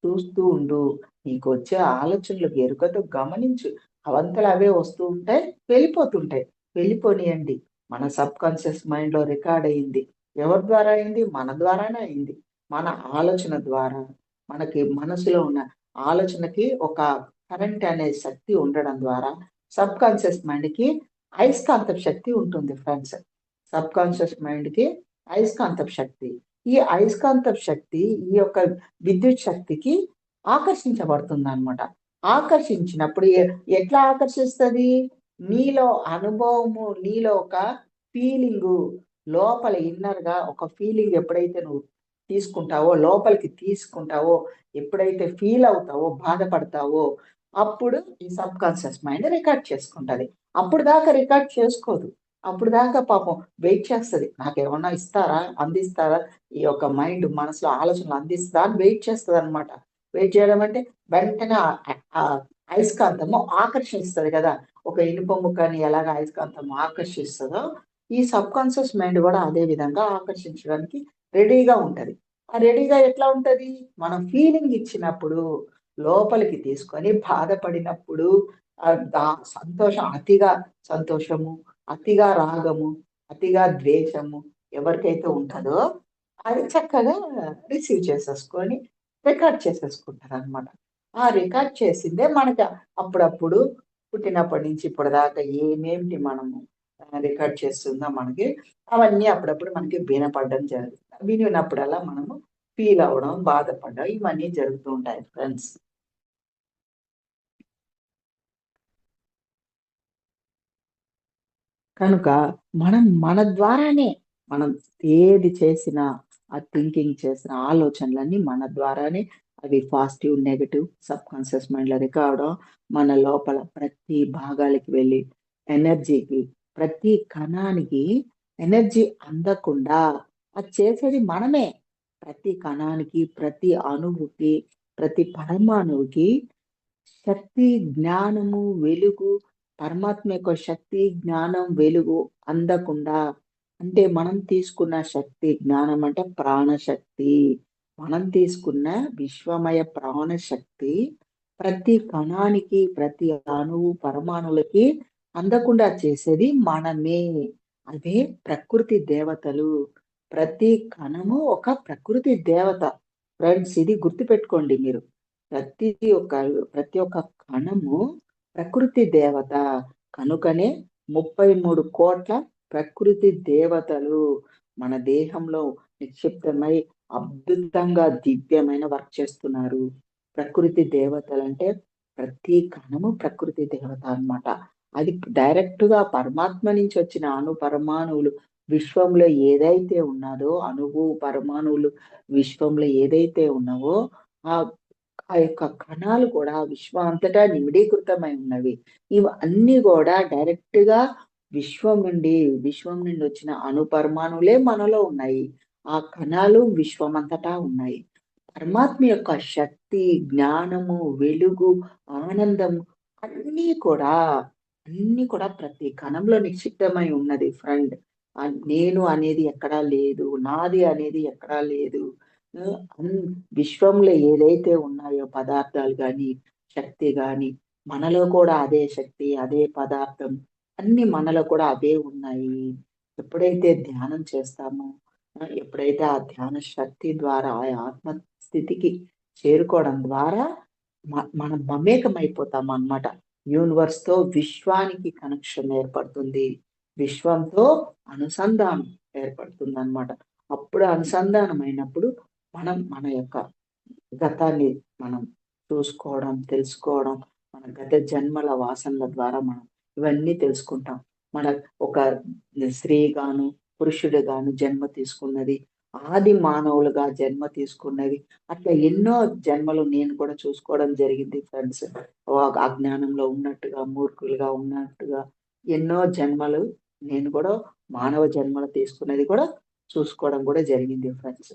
చూస్తూ ఉండు. నీకొచ్చే ఆలోచనలు ఎరుకతో గమనించు. అవంతల అవే వస్తూ ఉంటాయి. వెళ్ళిపోతుంటాయి. వెళ్ళిపోనియండి. మన సబ్‌కాన్షియస్ మైండ్‌లో రికార్డ్ అయింది. ఎవరి ద్వారా అయింది? మన ద్వారానే అయింది. మన ఆలోచన ద్వారా మనకి మనసులో ఉన్న ఆలోచనకి ఒక కరెంట్ అనే శక్తి ఉండడం ద్వారా సబ్‌కాన్షియస్ మైండ్‌కి అయస్కాంతపు శక్తి ఉంటుంది ఫ్రెండ్స్. సబ్‌కాన్షియస్ మైండ్‌కి అయస్కాంతపు శక్తి. ఈ అయస్కాంతపు శక్తి ఈ యొక్క విద్యుత్ శక్తికి ఆకర్షించబడుతుందన్నమాట. ఆకర్షించినప్పుడు ఎట్లా ఆకర్షిస్తది? నీలో అనుభవము, నీలో ఒక ఫీలింగు లోపల ఇన్నర్‌గా ఒక ఫీలింగ్ ఎప్పుడైతే నువ్వు తీసుకుంటావో, లోపలికి తీసుకుంటావో, ఎప్పుడైతే ఫీల్ అవుతావో, బాధపడతావో, అప్పుడు ఈ సబ్‌కాన్షియస్ మైండ్ రికార్డ్ చేసుకుంటది. అప్పుడు దాకా రికార్డ్ చేసుకోదు. అప్పుడు దాకా పాపం వెయిట్ చేస్తది. నాకేమన్నా ఇస్తారా? అందిస్తారా? ఈ యొక్క మైండ్ మనసులో ఆలోచనలు అందిస్తదా అని వెయిట్ చేస్తదనమాట. వెయిట్ చేయడం అంటే వెంటనే అయస్కాంతము ఆకర్షిస్తది కదా! ఒక ఇనుప ముక్కని ఎలాగ అయస్కాంతం ఆకర్షిస్తదో, ఈ సబ్‌కాన్షియస్ మైండ్ గూడా అదే విధంగా ఆకర్షించడానికి రెడీగా ఉంటది. ఆ రెడీగా ఎట్లా ఉంటది? మనం ఫీలింగ్ ఇచ్చినప్పుడు, లోపలికి తీసుకొని బాధపడినప్పుడు సంతోషం అతిగా సంతోషము, అతిగా రాగము, అతిగా ద్వేషము, ఎవరికైతే ఉంటుందో అది చక్కగా రిసీవ్ చేసేసుకొని రికార్డ్ చేసేసుకుంటారు అనమాట. ఆ రికార్డ్ చేసిందే మనకి అప్పుడప్పుడు పుట్టినప్పటి నుంచి ఇప్పటిదాకా ఏమేమిటి మనము రికార్డ్ చేస్తుందో మనకి అవన్నీ అప్పుడప్పుడు మనకి వినపడడం జరుగుతుంది. వినినప్పుడల్లా మనము ఫీల్ అవ్వడం, బాధపడడం ఇవన్నీ జరుగుతూ ఉంటాయి ఫ్రెండ్స్. కనుక మన ద్వారానే మనం ఏది చేసినా, ఆ థింకింగ్ చేసిన ఆలోచనలన్నీ మన ద్వారానే అవి పాజిటివ్, నెగెటివ్ సబ్ కాన్షియస్ మైండ్‌లో కావడం, మన లోపల ప్రతి భాగాలకి వెళ్ళి ఎనర్జీకి, ప్రతి కణానికి ఎనర్జీ అందకుండా అది చేసేది మనమే. ప్రతి కణానికి, ప్రతి అణువుకి, ప్రతి పరమాణువుకి శక్తి, జ్ఞానము, వెలుగు, పరమాత్మ యొక్క శక్తి, జ్ఞానం, వెలుగు అందకుండా అంటే మనం తీసుకున్న శక్తి, జ్ఞానం అంటే ప్రాణశక్తి. మనం తీసుకున్న విశ్వమయ ప్రాణశక్తి ప్రతి కణానికి, ప్రతి అణువు, పరమాణువులకి అందకుండా చేసేది మనమే. అదే ప్రకృతి దేవతలు. ప్రతి కణము ఒక ప్రకృతి దేవత. ఫ్రెండ్స్ ఇది గుర్తుపెట్టుకోండి మీరు. ప్రతి ఒక్క ప్రతి ఒక్క కణము ప్రకృతి దేవత. కనుకనే 33 కోట్ల ప్రకృతి దేవతలు మన దేహంలో నిక్షిప్తమై అద్భుతంగా దివ్యమైన వర్క్ చేస్తున్నారు. ప్రకృతి దేవతలు అంటే ప్రతి కణము ప్రకృతి దేవత అన్నమాట. అది డైరెక్ట్ గా పరమాత్మ నుంచి వచ్చిన అణు పరమాణువులు విశ్వంలో ఏదైతే ఉన్నదో అణువు పరమాణువులు విశ్వంలో ఏదైతే ఉన్నావో ఆ ఆ యొక్క కణాలు కూడా విశ్వం అంతటా నిమిడీకృతమై ఉన్నవి. ఇవన్నీ కూడా డైరెక్ట్ గా విశ్వం నుండి వచ్చిన అణు పరమాణువులే మనలో ఉన్నాయి. ఆ కణాలు విశ్వం అంతటా ఉన్నాయి. పరమాత్మ యొక్క శక్తి, జ్ఞానము, వెలుగు, ఆనందం అన్నీ కూడా అన్నీ కూడా ప్రతి కణంలో నిక్షిప్తమై ఉన్నది ఫ్రెండ్. నేను అనేది ఎక్కడా లేదు. నాది అనేది ఎక్కడా లేదు. విశ్వంలో ఏదైతే ఉన్నాయో పదార్థాలు గాని, శక్తి గాని, మనలో కూడా అదే శక్తి, అదే పదార్థం అన్ని మనలో కూడా అవే ఉన్నాయి. ఎప్పుడైతే ధ్యానం చేస్తామో, ఎప్పుడైతే ఆ ధ్యాన శక్తి ద్వారా ఆ ఆత్మ స్థితికి చేరుకోవడం ద్వారా మనం మమేకమైపోతాం అన్నమాట. యూనివర్స్ తో విశ్వానికి కనెక్షన్ ఏర్పడుతుంది. విశ్వంతో అనుసంధానం ఏర్పడుతుంది అన్నమాట. అప్పుడు అనుసంధానం అయినప్పుడు మన యొక్క గతాన్ని మనం చూసుకోవడం, తెలుసుకోవడం, మన గత జన్మల వాసనల ద్వారా మనం ఇవన్నీ తెలుసుకుంటాం. మన ఒక స్త్రీ గాను, పురుషుడు గాను జన్మ తీసుకున్నది, ఆది మానవులుగా జన్మ తీసుకున్నది. అట్లా ఎన్నో జన్మలు నేను కూడా చూసుకోవడం జరిగింది ఫ్రెండ్స్. అజ్ఞానంలో ఉన్నట్టుగా, మూర్ఖులుగా ఉన్నట్టుగా ఎన్నో జన్మలు నేను కూడా మానవ జన్మలు తీసుకున్నది కూడా చూసుకోవడం కూడా జరిగింది ఫ్రెండ్స్.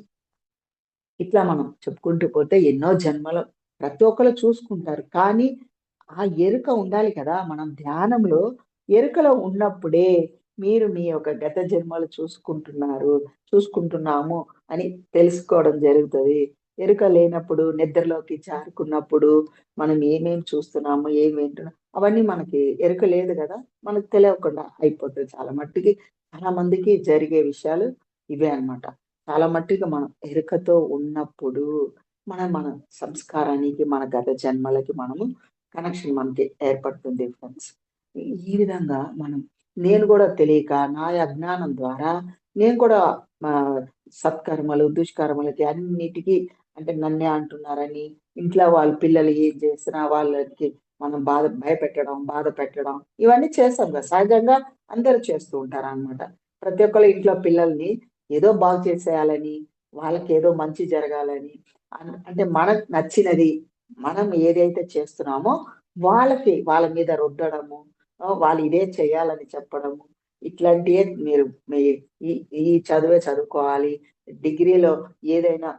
ఇట్లా మనం చెప్పుకుంటూ పోతే ఎన్నో జన్మలు ప్రతి ఒక్కరు చూసుకుంటారు. కానీ ఆ ఎరుక ఉండాలి కదా! మనం ధ్యానంలో ఎరుకలో ఉన్నప్పుడే మీరు మీ యొక్క గత జన్మలు చూసుకుంటున్నాము అని తెలుసుకోవడం జరుగుతది. ఎరుక లేనప్పుడు నిద్రలోకి జారుకున్నప్పుడు మనం ఏమేం చూస్తున్నాము, ఏం వింటున్నాం అవన్నీ మనకి ఎరుక లేదు గదా! మనకు తెలియకుండా అయిపోతది చాలా మందికి జరిగే విషయాలు ఇవే అన్నమాట. చాలా మట్టికి మనం ఎరుకతో ఉన్నప్పుడు మన సంస్కారానికి, మన గత జన్మలకి మనము కనెక్షన్ మనకి ఏర్పడుతుంది ఫ్రెండ్స్. ఈ విధంగా నేను కూడా తెలియక నా అజ్ఞానం ద్వారా నేను కూడా సత్కర్మలు, దుష్కర్మలకి అన్నిటికీ అంటే నన్నే అంటున్నారని ఇంట్లో వాళ్ళ పిల్లలు ఏం చేసినా వాళ్ళకి మనం భయపెట్టడం, బాధ పెట్టడం ఇవన్నీ చేస్తాం కదా! సహజంగా అందరూ చేస్తూ ఉంటారనమాట. ప్రతి ఒక్కళ్ళ ఇంట్లో పిల్లల్ని ఏదో బాగు చేసేయాలని, వాళ్ళకేదో మంచి జరగాలని, అంటే మనకు నచ్చినది మనం ఏదైతే చేస్తున్నామో వాళ్ళ మీద రుద్దడము, వాళ్ళు ఇదే చేయాలని చెప్పడము, ఇట్లాంటియే మీరు మీ ఈ ఈ చదువే చదువుకోవాలి. డిగ్రీలో ఏదైనా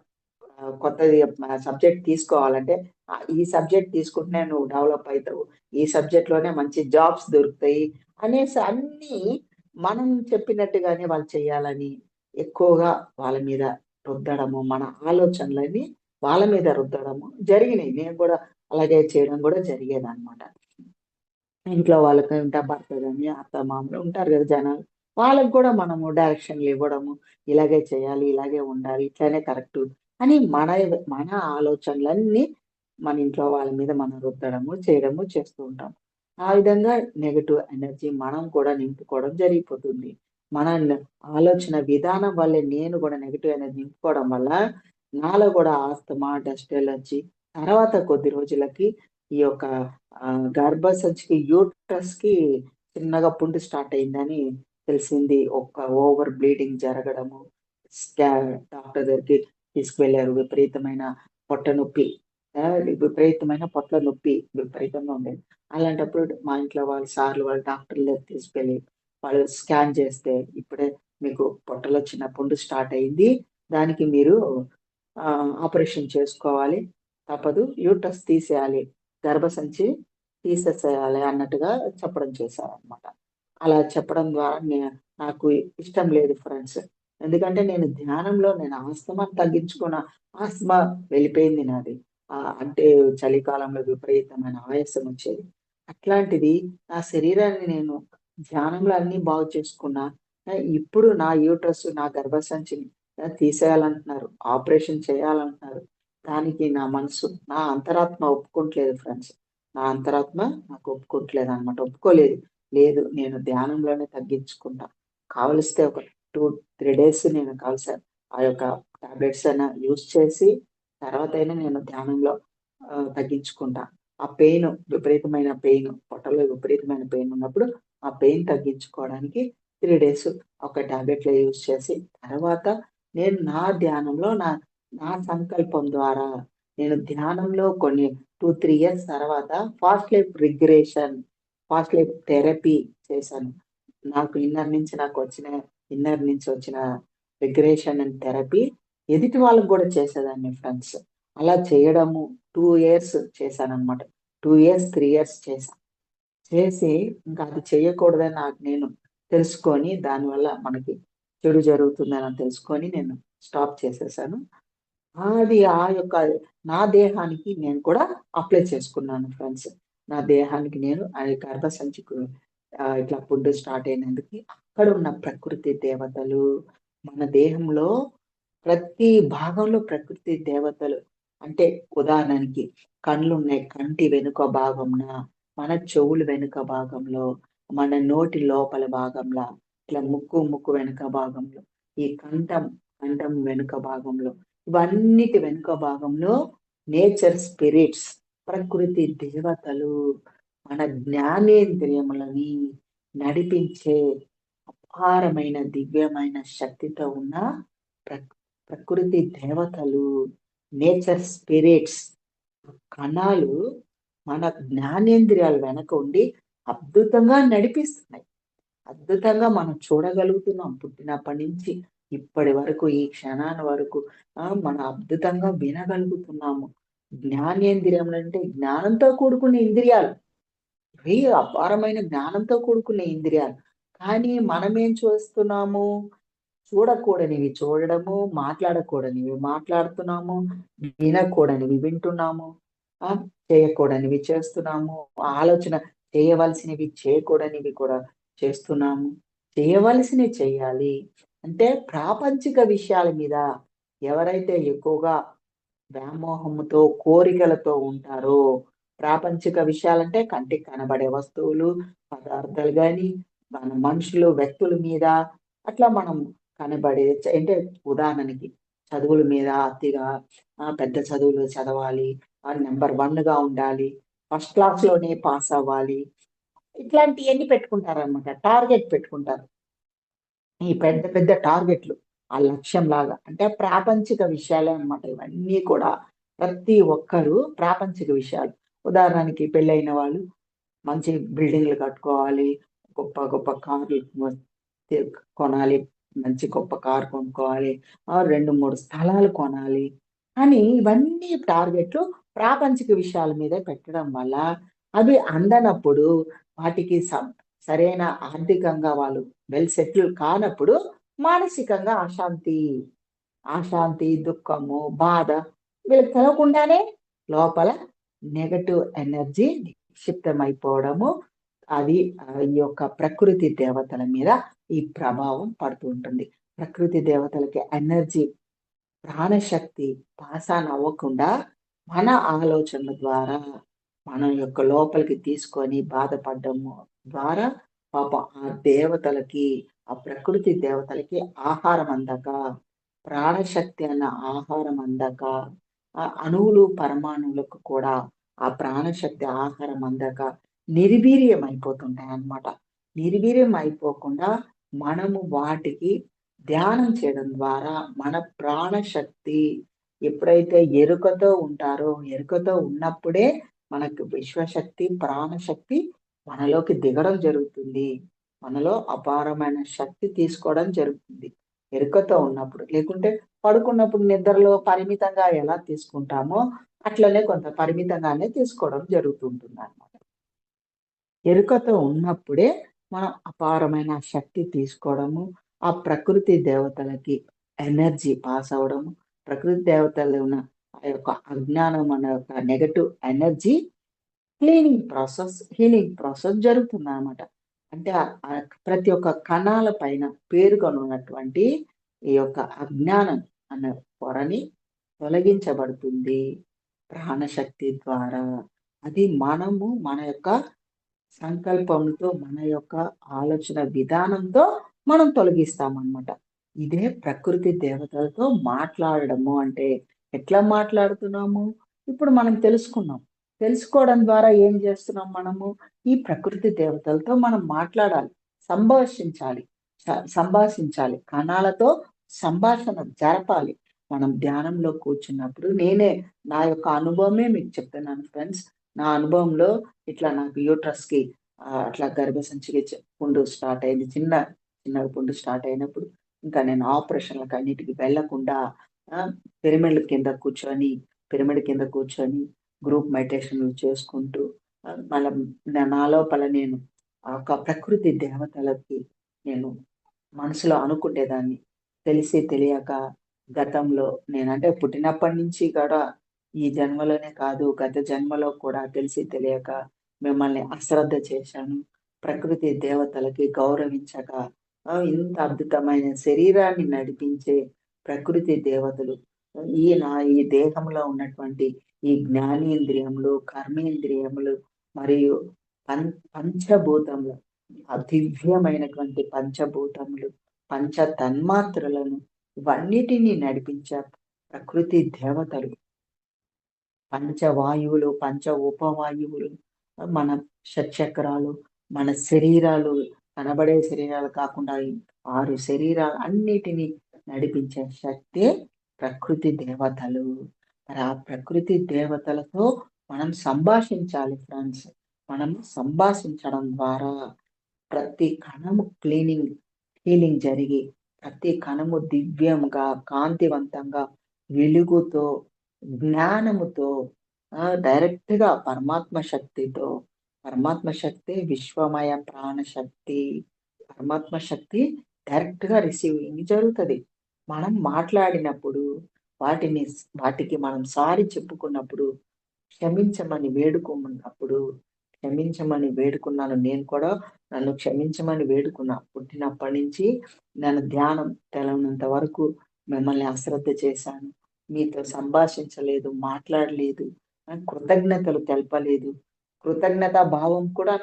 కొత్తది సబ్జెక్ట్ తీసుకోవాలంటే ఈ సబ్జెక్ట్ తీసుకుంటేనే నువ్వు డెవలప్ అయితావు. ఈ సబ్జెక్ట్‌లోనే మంచి జాబ్స్ దొరుకుతాయి అనేసి అన్నీ మనం చెప్పినట్టుగానే వాళ్ళు చేయాలని ఎక్కువగా వాళ్ళ మీద రుద్దడము, మన ఆలోచనలని వాళ్ళ మీద రుద్దడము జరిగినాయి. నేను కూడా అలాగే చేయడం కూడా జరిగేదనమాట. ఇంట్లో వాళ్ళకి భర్త గాని, అత్తమామలు ఉంటారు కదా జనాలు. వాళ్ళకి కూడా మనము డైరెక్షన్లు ఇవ్వడము, ఇలాగే చేయాలి, ఇలాగే ఉండాలి, ఇట్లనే కరెక్ట్ అని మన ఆలోచనలన్నీ మన ఇంట్లో వాళ్ళ మీద మనం రుద్దడము, చేయడము చేస్తూ ఉంటాం. ఆ విధంగా నెగెటివ్ ఎనర్జీ మనం కూడా నింపుకోవడం జరిగిపోతుంది. మన ఆలోచన విధానం వల్లే నేను కూడా నెగెటివ్ ఎనర్జీ నింపుకోవడం వల్ల నాలో కూడా ఆస్తమా, డస్ట్ ఎలర్జీ, తర్వాత కొద్ది రోజులకి ఈ యొక్క గర్భసంచికి యూట్రస్‌కి చిన్నగా పుండు స్టార్ట్ అయిందని తెలిసింది. ఓవర్ బ్లీడింగ్ జరగడము, స్కా డాక్టర్ దగ్గరికి తీసుకువెళ్లారు. విపరీతమైన పొట్ట నొప్పి. విపరీతమైన పొట్ల నొప్పి విపరీతంగా ఉండేది. అలాంటప్పుడు మా ఇంట్లో వాళ్ళు సార్లు వాళ్ళు డాక్టర్ల దగ్గరికి తీసుకెళ్ళి వాళ్ళు స్కాన్ చేస్తే, "ఇప్పుడే మీకు పొట్టలో చిన్న పుండు స్టార్ట్ అయింది. దానికి మీరు ఆపరేషన్ చేసుకోవాలి. తప్పదు. యూట్రస్ తీసేయాలి. గర్భసంచి తీసేసేయాలి" అన్నట్టుగా చెప్పడం చేశారనమాట. అలా చెప్పడం ద్వారా నాకు ఇష్టం లేదు ఫ్రెండ్స్. ఎందుకంటే నేను ఆస్తమాని తగ్గించుకున్న. ఆస్తమా వెళ్ళిపోయింది నాది. అంటే చలికాలంలో విపరీతమైన ఆయాసం వచ్చేది. అట్లాంటిది నా శరీరాన్ని నేను ధ్యానంలో అన్నీ బాగు చేసుకున్నా. ఇప్పుడు నా యూట్రస్, నా గర్భసంచిని తీసేయాలంటున్నారు. ఆపరేషన్ చేయాలంటున్నారు. దానికి నా మనసు, నా అంతరాత్మ ఒప్పుకోవట్లేదు ఫ్రెండ్స్. నా అంతరాత్మ నాకు ఒప్పుకోవట్లేదనమాట. ఒప్పుకోలేదు. లేదు, నేను ధ్యానంలోనే తగ్గించుకుంటా. కావలిస్తే ఒక 2, 3 డేస్ నేను ఆ యొక్క టాబ్లెట్స్ అయినా యూజ్ చేసి తర్వాతైనా నేను ధ్యానంలో తగ్గించుకుంటా. ఆ విపరీతమైన పొట్టలో విపరీతమైన పెయిన్ ఉన్నప్పుడు ఆ పెయిన్ తగ్గించుకోవడానికి 3 డేస్ ఒక టాబ్లెట్‌లు యూజ్ చేసి తర్వాత నేను నా ధ్యానంలో నా నా సంకల్పం ద్వారా నేను ధ్యానంలో కొన్ని 2, 3 ఇయర్స్ తర్వాత ఫాస్ట్ లైఫ్ థెరపీ చేశాను. ఇన్నర్ నుంచి వచ్చిన రిగ్రెషన్ అండ్ థెరపీ ఎదుటి వాళ్ళకి గూడా చేసేదాన్ని ఫ్రెండ్స్. అలా చేయడము 2 ఇయర్స్ చేశాననమాట. 2 ఇయర్స్, 3 ఇయర్స్ చేశా. చేసి ఇంకా అది చేయకూడదని నాకు నేను తెలుసుకొని, దానివల్ల మనకి చెడు జరుగుతుందని తెలుసుకొని నేను స్టాప్ చేసేసాను. అది నా దేహానికి నేను కూడా అప్లై చేసుకున్నాను ఫ్రెండ్స్. నా దేహానికి నేను గర్భసంచికి ఇట్లా పుండు స్టార్ట్ అయినందుకు అక్కడున్న ప్రకృతి దేవతలు, మన దేహంలో ప్రతి భాగంలో ప్రకృతి దేవతలు అంటే ఉదాహరణకి కళ్ళున్నాయి. కంటి వెనుక భాగంన, మన చెవులు వెనుక భాగంలో, మన నోటి లోపల భాగంలో, ఇట్లా ముక్కు వెనుక భాగంలో, ఈ కంఠం వెనుక భాగంలో, ఇవన్నిటి వెనుక భాగంలో నేచర్ స్పిరిట్స్, ప్రకృతి దేవతలు మన జ్ఞానేంద్రియములని నడిపించే అపారమైన దివ్యమైన శక్తితో ఉన్న ప్రకృతి దేవతలు, నేచర్ స్పిరిట్స్ కణాలు మన జ్ఞానేంద్రియాల వెనక ఉండి అద్భుతంగా నడిపిస్తున్నాయి. అద్భుతంగా మనం చూడగలుగుతున్నాం. పుట్టినప్పటి నుంచి ఇప్పటి వరకు ఈ క్షణాన వరకు మనం అద్భుతంగా వినగలుగుతున్నాము. జ్ఞానేంద్రియములంటే జ్ఞానంతో కూడుకున్న ఇంద్రియాలు. ఇవి అపారమైన జ్ఞానంతో కూడుకున్న ఇంద్రియాలు. కానీ మనమేం చూస్తున్నాము? చూడకూడనివి చూడడము, మాట్లాడకూడనివి మాట్లాడుతున్నాము, వినకూడనివి వింటున్నాము, చేయకూడనివి చేస్తున్నాము, ఆలోచన చేయవలసినవి చేయకూడనివి కూడా చేస్తున్నాము. చేయవలసినవి చేయాలి. అంటే ప్రాపంచిక విషయాల మీద ఎవరైతే ఎక్కువగా వ్యామోహముతో, కోరికలతో ఉంటారో, ప్రాపంచిక విషయాలంటే కంటికి కనబడే వస్తువులు, పదార్థాలు గాని, మన మనుషులు, వ్యక్తుల మీద అట్లా మనం కనబడే అంటే ఉదాహరణకి చదువుల మీద అతిగా పెద్ద చదువులు చదవాలి, నంబర్ 1గా ఉండాలి, ఫస్ట్ క్లాస్‌లోనే పాస్ అవ్వాలి. ఇట్లాంటియన్నీ పెట్టుకుంటారనమాట. టార్గెట్ పెట్టుకుంటారు. ఈ పెద్ద పెద్ద టార్గెట్‌లు. ఆ లక్ష్యంలాగా. అంటే ప్రాపంచిక విషయాలే అన్నమాట ఇవన్నీ కూడా. ప్రతి ఒక్కరు ప్రాపంచిక విషయాలు. ఉదాహరణకి పెళ్ళైన వాళ్ళు మంచి బిల్డింగ్‌లు కట్టుకోవాలి. గొప్ప గొప్ప కార్లు కొనాలి. మంచి గొప్ప కార్ కొనుక్కోవాలి. 2, 3 స్థలాలు కొనాలి. అని ఇవన్నీ టార్గెట్‌లు ప్రాపంచిక విషయాల మీదే పెట్టడం వల్ల అవి అందనప్పుడు వాటికి సరైన ఆర్థికంగా వాళ్ళు వెల్ సెటిల్ కానప్పుడు మానసికంగా అశాంతి, దుఃఖము, బాధ వీళ్ళకి తెలవకుండానే లోపల నెగెటివ్ ఎనర్జీ నిక్షిప్తమైపోవడము. అది ఈ యొక్క ప్రకృతి దేవతల మీద ఈ ప్రభావం పడుతూ ఉంటుంది. ప్రకృతి దేవతలకి ఎనర్జీ, ప్రాణశక్తి పాస్ ఆన్ అవ్వకుండా మన ఆలోచనల ద్వారా మన యొక్క లోపలికి తీసుకొని బాధపడము ద్వారా పాపం ఆ దేవతలకి, ఆ ప్రకృతి దేవతలకి ఆహారం అందక, ప్రాణశక్తి అన్న ఆహారం అందక, ఆ అణువులు పరమాణువులకు కూడా ఆ ప్రాణశక్తి ఆహారం అందక నిర్వీర్యం అయిపోతుంటాయి అన్నమాట. నిర్వీర్యం అయిపోకుండా మనము వాటికి ధ్యానం చేయడం ద్వారా మన ప్రాణశక్తి ఎప్పుడైతే ఎరుకతో ఉంటారో, ఎరుకతో ఉన్నప్పుడే మనకు విశ్వశక్తి, ప్రాణశక్తి మనలోకి దిగడం జరుగుతుంది. మనలో అపారమైన శక్తి తీసుకోవడం జరుగుతుంది. ఎరుకతో ఉన్నప్పుడు. లేకుంటే పడుకున్నప్పుడు నిద్రలో పరిమితంగా ఎలా తీసుకుంటామో, అట్లనే కొంత పరిమితంగానే తీసుకోవడం జరుగుతుంటుందన్నమాట. ఎరుకతో ఉన్నప్పుడే మనం అపారమైన శక్తి తీసుకోవడము, ఆ ప్రకృతి దేవతలకి ఎనర్జీ పాస్ అవ్వడము, ప్రకృతి దేవతల్లో ఉన్న ఆ యొక్క అజ్ఞానం అనే యొక్క నెగెటివ్ ఎనర్జీ హీలింగ్ ప్రాసెస్ జరుగుతుందనమాట. అంటే ప్రతి ఒక్క కణాల పైన పేరుకొని ఉన్నటువంటి ఈ యొక్క అజ్ఞానం అనే పొరని తొలగించబడుతుంది ప్రాణశక్తి ద్వారా. అది మనము మన యొక్క సంకల్పంతో, మన యొక్క ఆలోచన విధానంతో మనం తొలగిస్తామన్నమాట. ఇదే ప్రకృతి దేవతలతో మాట్లాడడము అంటే. ఎట్లా మాట్లాడుతున్నాము? ఇప్పుడు మనం తెలుసుకున్నాం. తెలుసుకోవడం ద్వారా ఏం చేస్తున్నాం మనము? ఈ ప్రకృతి దేవతలతో మనం మాట్లాడాలి, సంభాషించాలి. సంభాషించాలి. కణాలతో సంభాషణ జరపాలి. మనం ధ్యానంలో కూర్చున్నప్పుడు నా యొక్క అనుభవమే మీకు చెప్తున్నాను ఫ్రెండ్స్. నా అనుభవంలో ఇట్లా నాకు యూట్రస్‌కి అట్లా గర్భసంచికి పుండు స్టార్ట్ అయింది. చిన్నగా పుండు స్టార్ట్ అయినప్పుడు ఇంకా నేను ఆపరేషన్‌లకి అన్నిటికి వెళ్ళకుండా పిరమిడ్ కింద కూర్చొని గ్రూప్ మెడిటేషన్‌లు చేసుకుంటూ మళ్ళా నా లోపల నేను ఆ యొక్క ప్రకృతి దేవతలకి నేను మనసులో అనుకునేదాన్ని. తెలిసి తెలియక గతంలో నేనంటే పుట్టినప్పటి నుంచి కూడా ఈ జన్మలోనే కాదు, గత జన్మలో కూడా తెలిసి తెలియక మిమ్మల్ని అశ్రద్ధ చేశాను. ప్రకృతి దేవతలకి గౌరవించక ఇంత అద్భుతమైన శరీరాన్ని నడిపించే ప్రకృతి దేవతలు ఈ దేహంలో ఉన్నటువంటి ఈ జ్ఞానేంద్రియములు, కర్మేంద్రియములు మరియు పంచభూతములు, దివ్యమైనటువంటి పంచభూతములు, పంచ తన్మాత్రలను ఇవన్నిటిని నడిపించే ప్రకృతి దేవతలు, పంచవాయువులు, పంచ ఉపవాయువులు, మన షట్చక్రాలు, మన శరీరాలు, కనబడే శరీరాలు కాకుండా 6 శరీరాలు అన్నిటినీ నడిపించే శక్తే ప్రకృతి దేవతలు. మరి ఆ ప్రకృతి దేవతలతో మనం సంభాషించాలి ఫ్రెండ్స్. మనం సంభాషించడం ద్వారా ప్రతి కణము హీలింగ్ జరిగి ప్రతి కణము దివ్యంగా, కాంతివంతంగా, వెలుగుతో, జ్ఞానముతో డైరెక్ట్‌గా పరమాత్మ శక్తి విశ్వమయ ప్రాణశక్తి. పరమాత్మ శక్తి డైరెక్ట్‌గా రిసీవింగ్ జరుగుతది. మనం మాట్లాడినప్పుడు వాటికి మనం సారీ చెప్పుకున్నప్పుడు, క్షమించమని వేడుకున్నాను. నేను కూడా నన్ను క్షమించమని వేడుకున్నా. పుట్టినప్పటి నుంచి నేను ధ్యానం తెలవనంత వరకు మిమ్మల్ని అశ్రద్ధ చేశాను. మీతో సంభాషించలేదు, మాట్లాడలేదు, కృతజ్ఞతలు తెలపలేదు. కృతజ్ఞతా భావం కూడా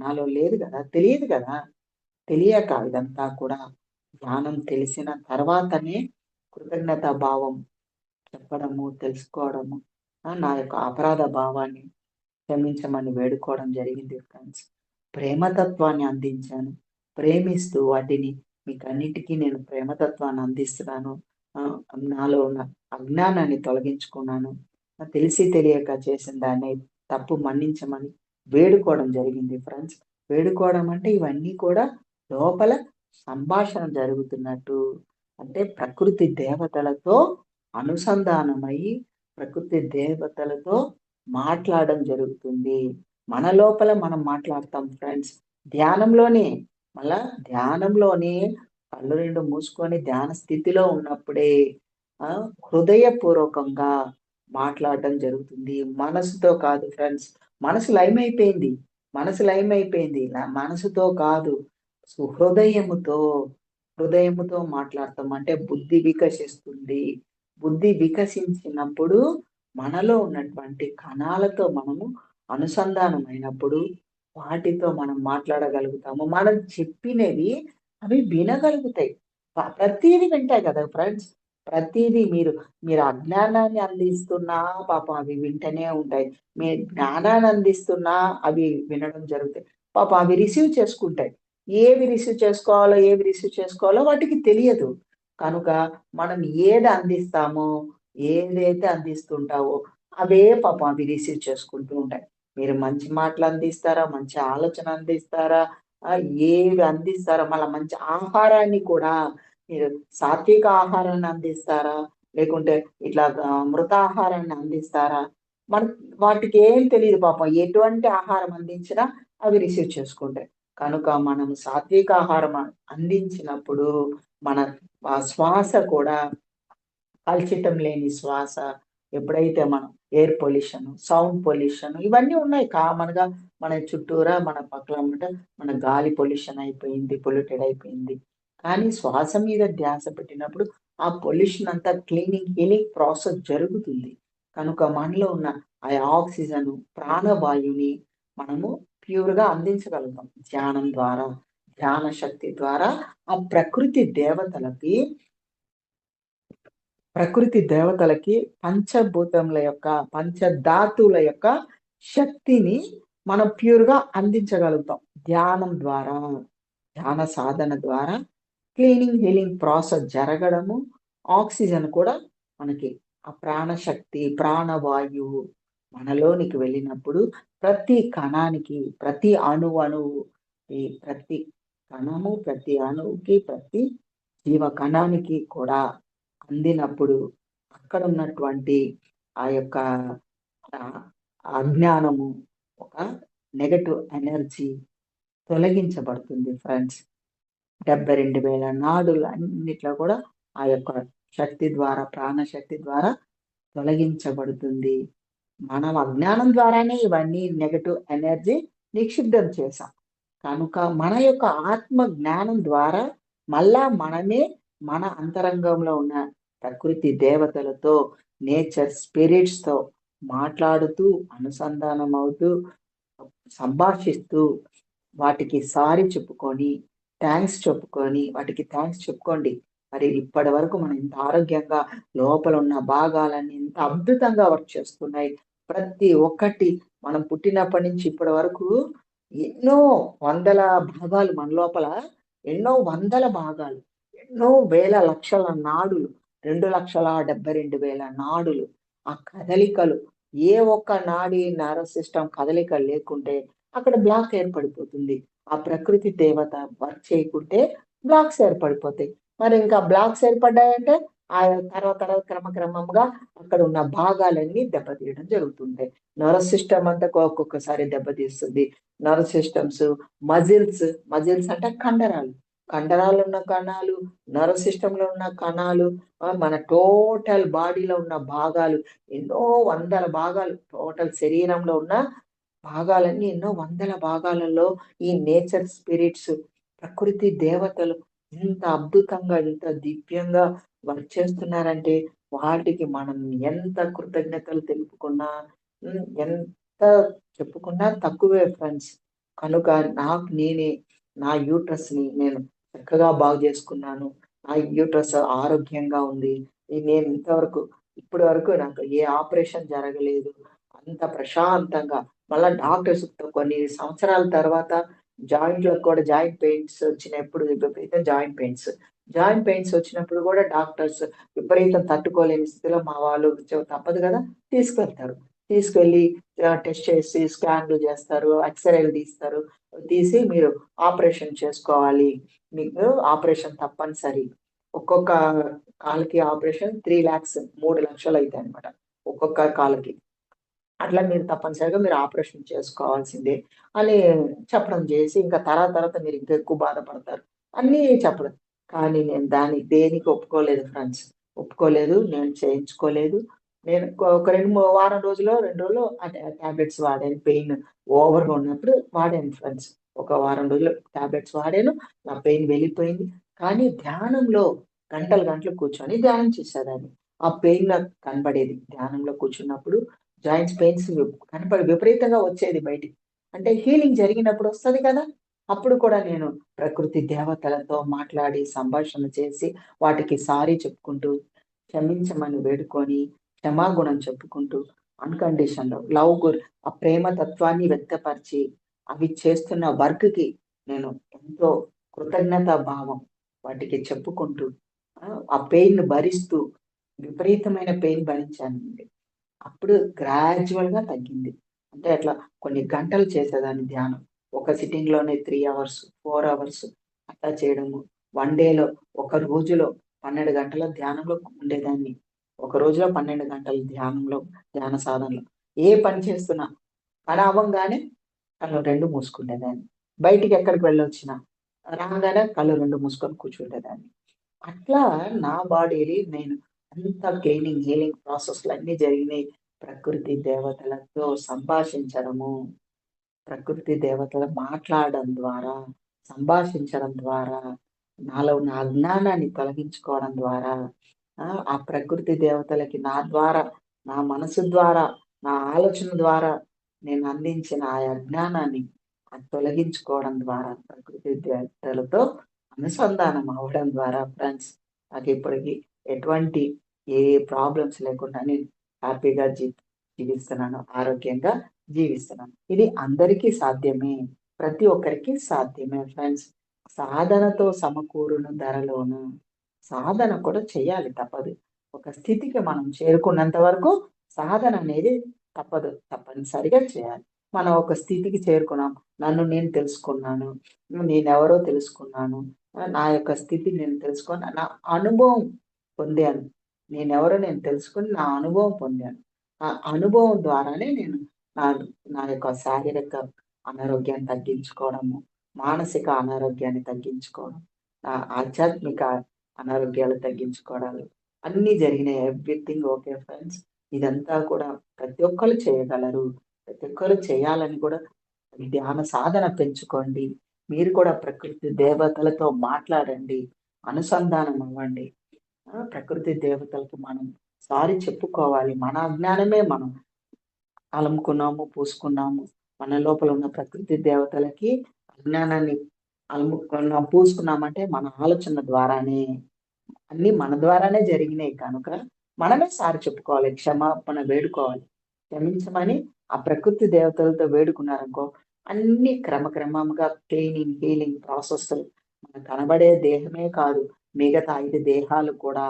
నాలో లేదు కదా! తెలియదు కదా! తెలియక ఇదంతా కూడా జ్ఞానం తెలిసిన తర్వాతనే కృతజ్ఞతా భావం చెప్పడము, తెలుసుకోవడము, నా యొక్క అపరాధ భావాన్ని క్షమించమని వేడుకోవడం జరిగింది ఫ్రెండ్స్. ప్రేమతత్వాన్ని అందించాను. ప్రేమిస్తూ వాటిని మీకన్నిటికీ నేను ప్రేమతత్వాన్ని అందిస్తున్నాను. నాలో ఉన్న అజ్ఞానాన్ని తొలగించుకున్నాను. తెలిసి తెలియక చేసిన దాన్ని తప్పు మన్నించమని వేడుకోవడం జరిగింది ఫ్రెండ్స్. వేడుకోవడం అంటే ఇవన్నీ కూడా లోపల సంభాషణ జరుగుతున్నట్టు. అంటే ప్రకృతి దేవతలతో అనుసంధానమై, ప్రకృతి దేవతలతో మాట్లాడడం జరుగుతుంది. మన లోపల మనం మాట్లాడతాం ఫ్రెండ్స్. ధ్యానంలోనే కళ్ళు 2 మూసుకొని ధ్యాన స్థితిలో ఉన్నప్పుడే హృదయపూర్వకంగా మాట్లాడడం జరుగుతుంది. మనసుతో కాదు ఫ్రెండ్స్. మనసు లయమైపోయింది. మనసుతో కాదు. హృదయముతో హృదయముతో మాట్లాడతాం అంటే బుద్ధి వికసిస్తుంది. బుద్ధి వికసించినప్పుడు మనలో ఉన్నటువంటి కణాలతో మనము అనుసంధానమైనప్పుడు వాటితో మనం మాట్లాడగలుగుతాము. మనం చెప్పినవి అవి వినగలుగుతాయి. ప్రతీది వింటాయి కదా ఫ్రెండ్స్. ప్రతీది మీరు అజ్ఞానాన్ని అందిస్తున్నా పాపం అవి వింటనే ఉంటాయి. మీ జ్ఞానాన్ని అందిస్తున్నా అవి వినడం జరుగుతాయి. పాపం అవి రిసీవ్ చేసుకుంటాయి. ఏవి రిసీవ్ చేసుకోవాలో వాటికి తెలియదు. కనుక మనం ఏది అందిస్తామో, ఏదైతే అందిస్తుంటావో అవే పాపం అవి రిసీవ్ చేసుకుంటూ ఉంటాయి. మీరు మంచి మాటలు అందిస్తారా, మంచి ఆలోచన అందిస్తారా, ఏవి అందిస్తారా, మళ్ళా మంచి ఆహారాన్ని కూడా మీరు సాత్విక ఆహారాన్ని అందిస్తారా, లేకుంటే ఇట్లా మృతాహారాన్ని అందిస్తారా, మన వాటికి ఏం తెలియదు పాపం. ఎటువంటి ఆహారం అందించినా అవి రిసీవ్ చేసుకుంటాయి. కనుక మనం సాత్విక ఆహారం అందించినప్పుడు మన శ్వాస కూడా కలుషితం లేని శ్వాస. ఎప్పుడైతే మనం ఎయిర్ పొల్యూషన్, సౌండ్ పొల్యూషన్ ఇవన్నీ ఉన్నాయి కామన్ గా మన చుట్టూరా మన పక్కల మన గాలి పొల్యూషన్ అయిపోయింది, పొల్యూటెడ్ అయిపోయింది. కానీ శ్వాస మీద ధ్యాస పెట్టినప్పుడు ఆ పొల్యూషన్ అంతా హీలింగ్ ప్రాసెస్ జరుగుతుంది. కనుక మనలో ఉన్న ఆ ఆక్సిజన్ ప్రాణవాయువుని మనము ప్యూర్ గా అందించగలుగుతాం ధ్యానం ద్వారా. ధ్యాన శక్తి ద్వారా ఆ ప్రకృతి దేవతలకి పంచభూతముల యొక్క పంచధాతువుల యొక్క శక్తిని మనం ప్యూర్ గా అందించగలుగుతాం ధ్యానం ద్వారా. ధ్యాన సాధన ద్వారా హీలింగ్ ప్రాసెస్ జరగడము, ఆక్సిజన్ కూడా మనకి ఆ ప్రాణశక్తి ప్రాణవాయువు మనలోనికి వెళ్ళినప్పుడు ప్రతి కణానికి, ప్రతి అణువు ప్రతి కణము, ప్రతి అణువుకి, ప్రతి జీవ కణానికి కూడా అందినప్పుడు అక్కడ ఉన్నటువంటి ఆ యొక్క అజ్ఞానము, ఒక నెగటివ్ ఎనర్జీ తొలగించబడుతుంది ఫ్రెండ్స్. 72,000 నాడులు అన్నిట్లో కూడా ఆ యొక్క శక్తి ద్వారా, ప్రాణశక్తి ద్వారా తొలగించబడుతుంది. మనం అజ్ఞానం ద్వారానే ఇవన్నీ నెగటివ్ ఎనర్జీ నిక్షిప్తం చేశాం. కనుక మన యొక్క ఆత్మ జ్ఞానం ద్వారా మళ్ళా మనమే మన అంతరంగంలో ఉన్న ప్రకృతి దేవతలతో, నేచర్ స్పిరిట్స్ తో మాట్లాడుతూ, అనుసంధానం అవుతూ, సంభాషిస్తూ, వాటికి సారీ చెప్పుకొని, వాటికి థ్యాంక్స్ చెప్పుకోండి. మరి ఇప్పటి వరకు మనం ఇంత ఆరోగ్యంగా లోపల ఉన్న భాగాలన్నీ ఇంత అద్భుతంగా వర్క్ చేస్తున్నాయి. ప్రతి ఒక్కటి మనం పుట్టినప్పటి నుంచి ఇప్పటి వరకు ఎన్నో వందల భాగాలు మన లోపల, ఎన్నో వందల భాగాలు, ఎన్నో వేల లక్షల నాడులు, 2,72,000 నాడులు. ఆ కదలికలు, ఏ ఒక్క నాడి నర్వస్ సిస్టమ్ కదలిక లేకుంటే అక్కడ బ్లాక్ ఏర్పడిపోతుంది. ఆ ప్రకృతి దేవత వర్క్ చేయకుంటే బ్లాక్స్ ఏర్పడిపోతాయి. మరి ఇంకా బ్లాక్స్ ఏర్పడ్డాయంటే ఆ తర్వాత క్రమక్రమంగా అక్కడ ఉన్న భాగాలన్నీ దెబ్బతీయడం జరుగుతుంటాయి. నర్వస్ సిస్టమ్ అంతా ఒక్కొక్కసారి దెబ్బతీస్తుంది. నర్వస్ సిస్టమ్స్, మజిల్స్ అంటే కండరాలు ఉన్న కణాలు, నర్వస్ సిస్టమ్ లో ఉన్న కణాలు, మన టోటల్ బాడీలో ఉన్న భాగాలు, ఎన్నో వందల భాగాలు, టోటల్ శరీరంలో ఉన్న భాగాలన్నీ ఎన్నో వందల భాగాలలో ఈ నేచర్ స్పిరిట్స్, ప్రకృతి దేవతలు ఇంత అద్భుతంగా, ఇంత దివ్యంగా వర్క్ చేస్తున్నారంటే వాటికి మనం ఎంత కృతజ్ఞతలు తెలుపుకున్నా, ఎంత చెప్పుకున్నా తక్కువే ఫ్రెండ్స్. కనుక నేనే నా యూట్రస్ ని నేను చక్కగా బాగు చేసుకున్నాను. నా యూట్రస్ ఆరోగ్యంగా ఉంది. నేను ఇప్పటి వరకు నాకు ఏ ఆపరేషన్ జరగలేదు. అంత ప్రశాంతంగా మళ్ళా డాక్టర్స్ కొన్ని సంవత్సరాల తర్వాత జాయింట్లకు కూడా జాయింట్ పెయిన్స్ వచ్చినప్పుడు, విపరీతం జాయింట్ పెయిన్స్ వచ్చినప్పుడు కూడా డాక్టర్స్ విపరీతం తట్టుకోలేని స్థితిలో మా వాళ్ళు తప్పదు కదా తీసుకెళ్ళి టెస్ట్ చేసి స్కాన్లు చేస్తారు, ఎక్స్రేలు తీసి మీరు ఆపరేషన్ చేసుకోవాలి, మీకు ఆపరేషన్ తప్పనిసరి. ఒక్కొక్క కాలుకి ఆపరేషన్ 3 lakhs 3 లక్షలు అవుతాయి అనమాట ఒక్కొక్క కాలుకి. అట్లా మీరు తప్పనిసరిగా మీరు ఆపరేషన్ చేసుకోవాల్సిందే అని చెప్పడం చేసి, ఇంకా తర్వాత మీరు ఇంకా ఎక్కువ బాధపడతారు అన్నీ చెప్పడం. కానీ నేను దేనికి ఒప్పుకోలేదు ఫ్రెండ్స్. నేను చేయించుకోలేదు. నేను ఒక 2 రోజులు ఆ టాబ్లెట్స్ వాడాను. పెయిన్ ఓవర్గా ఉన్నప్పుడు వాడాను ఫ్రెండ్స్. ఒక వారం రోజులు టాబ్లెట్స్ వాడాను. నా పెయిన్ వెళ్ళిపోయింది. కానీ ధ్యానంలో గంటలు గంటలు కూర్చొని ధ్యానం చేసేదాన్ని. ఆ పెయిన్ నాకు కనబడేది. ధ్యానంలో కూర్చున్నప్పుడు జాయింట్స్ పెయిన్స్ విపరీతంగా వచ్చేది బయటికి. అంటే హీలింగ్ జరిగినప్పుడు వస్తది కదా! అప్పుడు కూడా నేను ప్రకృతి దేవతలతో మాట్లాడి, సంభాషణ చేసి, వాటికి సారీ చెప్పుకుంటూ, క్షమించమని వేడుకొని, క్షమాగుణం చెప్పుకుంటూ, అన్‌కండిషన్‌లో ఆ ప్రేమ తత్వాన్ని వ్యక్తపరిచి, అవి చేస్తున్న వర్క్‌కి నేను ఎంతో కృతజ్ఞతా భావం వాటికి చెప్పుకుంటూ, ఆ పెయిన్‌ని భరిస్తూ, విపరీతమైన పెయిన్ భరించానండి. అప్పుడు గ్రాడ్యుయల్‌గా తగ్గింది. అంటే అట్లా కొన్ని గంటలు చేసేదాన్ని ధ్యానం. ఒక సిట్టింగ్‌లోనే 3 అవర్స్, 4 అవర్స్ అట్లా చేయడము. వన్ డేలో ఒక రోజులో 12 గంటల ధ్యానంలో ఉండేదాన్ని. ఒక రోజులో 12 గంటలు ధ్యానంలో, ధ్యాన సాధనలో. ఏ పని చేస్తున్నా పని అవ్వంగానే కళ్ళు 2 మూసుకునేదాన్ని. బయటికెక్కడికి వెళ్ళొచ్చినా రాంగానే కళ్ళు 2 మూసుకొని కూర్చుండేదాన్ని. అట్లా నా బాడీని నేను అంత క్లీనింగ్, హీలింగ్ ప్రాసెస్‌లన్నీ జరిగినాయి. ప్రకృతి దేవతలతో సంభాషించడము, ప్రకృతి దేవతలు మాట్లాడడం ద్వారా, సంభాషించడం ద్వారా, నాలో ఉన్న అజ్ఞానాన్ని తొలగించుకోవడం ద్వారా, ఆ ప్రకృతి దేవతలకి నా ద్వారా, నా మనసు ద్వారా, నా ఆలోచన ద్వారా నేను అందించిన ఆ అజ్ఞానాన్ని తొలగించుకోవడం ద్వారా, ప్రకృతి దేవతలతో అనుసంధానం అవ్వడం ద్వారా ఫ్రెండ్స్ నాకిప్పటికి ఎటువంటి ఏ ప్రాబ్లమ్స్ లేకుండా నేను హ్యాపీగా జీవిస్తున్నాను. ఆరోగ్యంగా జీవిస్తున్నాను. ఇది అందరికీ సాధ్యమే. ప్రతి ఒక్కరికి సాధ్యమే ఫ్రెండ్స్. సాధనతో సమకూరును ధరలోను. సాధన కూడా చేయాలి తప్పదు. ఒక స్థితికి మనం చేరుకున్నంత వరకు సాధన అనేది తప్పదు. తప్పనిసరిగా చేయాలి. మనం ఒక స్థితికి చేరుకున్నాం. నన్ను నేను తెలుసుకున్నాను. నేనెవరో తెలుసుకున్నాను. నా యొక్క స్థితి నేను తెలుసుకొని నా అనుభవం పొందాను. నేనెవరో నేను తెలుసుకొని నా అనుభవం పొందాను. ఆ అనుభవం ద్వారానే నేను నా నా యొక్క శారీరక అనారోగ్యాన్ని తగ్గించుకోవడము, మానసిక అనారోగ్యాన్ని తగ్గించుకోవడం, ఆధ్యాత్మిక అనారోగ్యాలు తగ్గించుకోవడాలు అన్నీ జరిగినాయి. Everything okay friends. ఇదంతా కూడా ప్రతి ఒక్కళ్ళు చేయగలరు. ప్రతి ఒక్కళ్ళు చేయాలని కూడా ధ్యాన సాధన పెంచుకోండి. మీరు కూడా ప్రకృతి దేవతలతో మాట్లాడండి. అనుసంధానం అవ్వండి. ప్రకృతి దేవతలకి మనం సారీ చెప్పుకోవాలి. మన అజ్ఞానమే మనం అలుముకున్నాము, పూసుకున్నాము. మన లోపల ఉన్న ప్రకృతి దేవతలకి అజ్ఞానాన్ని పూసుకున్నామంటే మన ఆలోచన ద్వారానే. అన్నీ మన ద్వారానే జరిగినాయి కనుక మనమే సారీ చెప్పుకోవాలి. క్షమాపణ వేడుకోవాలి. క్షమించమని ఆ ప్రకృతి దేవతలతో వేడుకున్నారనుకో, అన్నీ క్రమక్రమంగా క్లీనింగ్, హీలింగ్ ప్రాసెస్‌లు మనకు కనబడే దేహమే కాదు, మిగతా 5 దేహాలు కూడా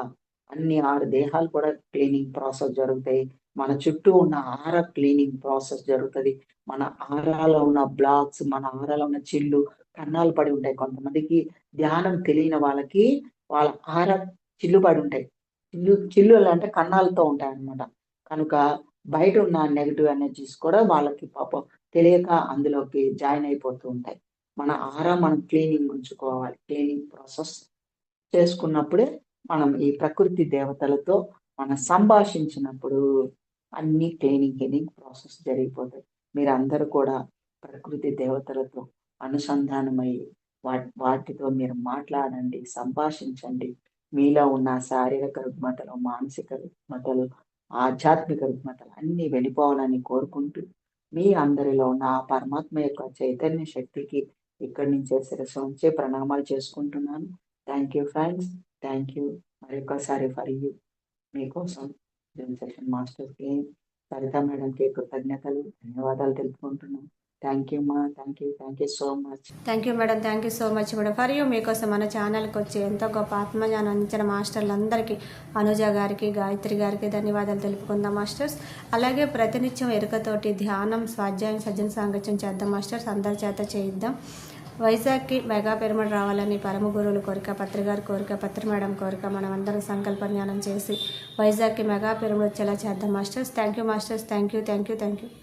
అన్ని 6 దేహాలు కూడా క్లీనింగ్ ప్రాసెస్ జరుగుతాయి. మన చుట్టూ ఉన్న ఆరా క్లీనింగ్ ప్రాసెస్ జరుగుతది. మన ఆరాలో ఉన్న బ్లాక్స్, మన ఆరాలో ఉన్న చిల్లు, కన్నాలు పడి ఉంటాయి. కొంతమందికి ధ్యానం తెలియని వాళ్ళకి వాళ్ళ ఆరా చిల్లు పడి ఉంటాయి. చిల్లులు అంటే కన్నాలతో ఉంటాయన్నమాట. కనుక బయట ఉన్న నెగెటివ్ ఎనర్జీస్ కూడా వాళ్ళకి పాపం తెలియక అందులోకి జాయిన్ అయిపోతూ ఉంటాయి. మన ఆరా మనం క్లీనింగ్ ఉంచుకోవాలి. క్లీనింగ్ ప్రాసెస్ చేసుకున్నప్పుడే మనం ఈ ప్రకృతి దేవతలతో మనం సంభాషించినప్పుడు అన్నీ క్లీనింగ్, హీలింగ్ ప్రాసెస్ జరిగిపోతాయి. మీరందరూ కూడా ప్రకృతి దేవతలతో అనుసంధానమై వాటితో మీరు మాట్లాడండి, సంభాషించండి. మీలో ఉన్న శారీరక రుగ్మతలు, మానసిక రుగ్మతలు, ఆధ్యాత్మిక రుగ్మతలు అన్నీ వెళ్ళిపోవాలని కోరుకుంటూ, మీ అందరిలో ఉన్న ఆ పరమాత్మ యొక్క చైతన్య శక్తికి ఇక్కడి నుంచే శిరస్సు వంచి ప్రణామాలు చేసుకుంటున్నాను. Thank you friends. Thank you. మరొకసారి ఫర్ యూ. మీకోసం జూమ్ సెషన్ మాస్టర్‌కి, సరిత మేడంకి కృతజ్ఞతలు, ధన్యవాదాలు తెలుపుకుంటున్నాను. థ్యాంక్ యూ మా. Thank you. Thank you so much. Thank you madam. Thank you so much madam. For you మీకోసం మన ఛానల్కి వచ్చి ఎంతో గొప్ప ఆత్మజ్ఞానం అందించిన మాస్టర్లందరికీ, అనుజ గారికి, గాయత్రి గారికి ధన్యవాదాలు తెలుపుకుందాం మాస్టర్స్. అలాగే ప్రతినిత్యం ఎరుకతోటి ధ్యానం, స్వాధ్యాయం, సజ్జన సాంగత్యం చేద్దాం మాస్టర్స్. అందరి చేత చేయిద్దాం. వైజాగ్కి మెగా పిరమిడ్ రావాలని పరమ గురువులు కోరిక, పత్రి గారి కోరిక, పత్రి మేడం కోరిక, మనం అందరం సంకల్ప జ్ఞానం చేసి వైజాగ్కి మెగా పిరమిడ్ వచ్చేలా చేద్దాం masters. Thank you masters. Thank you.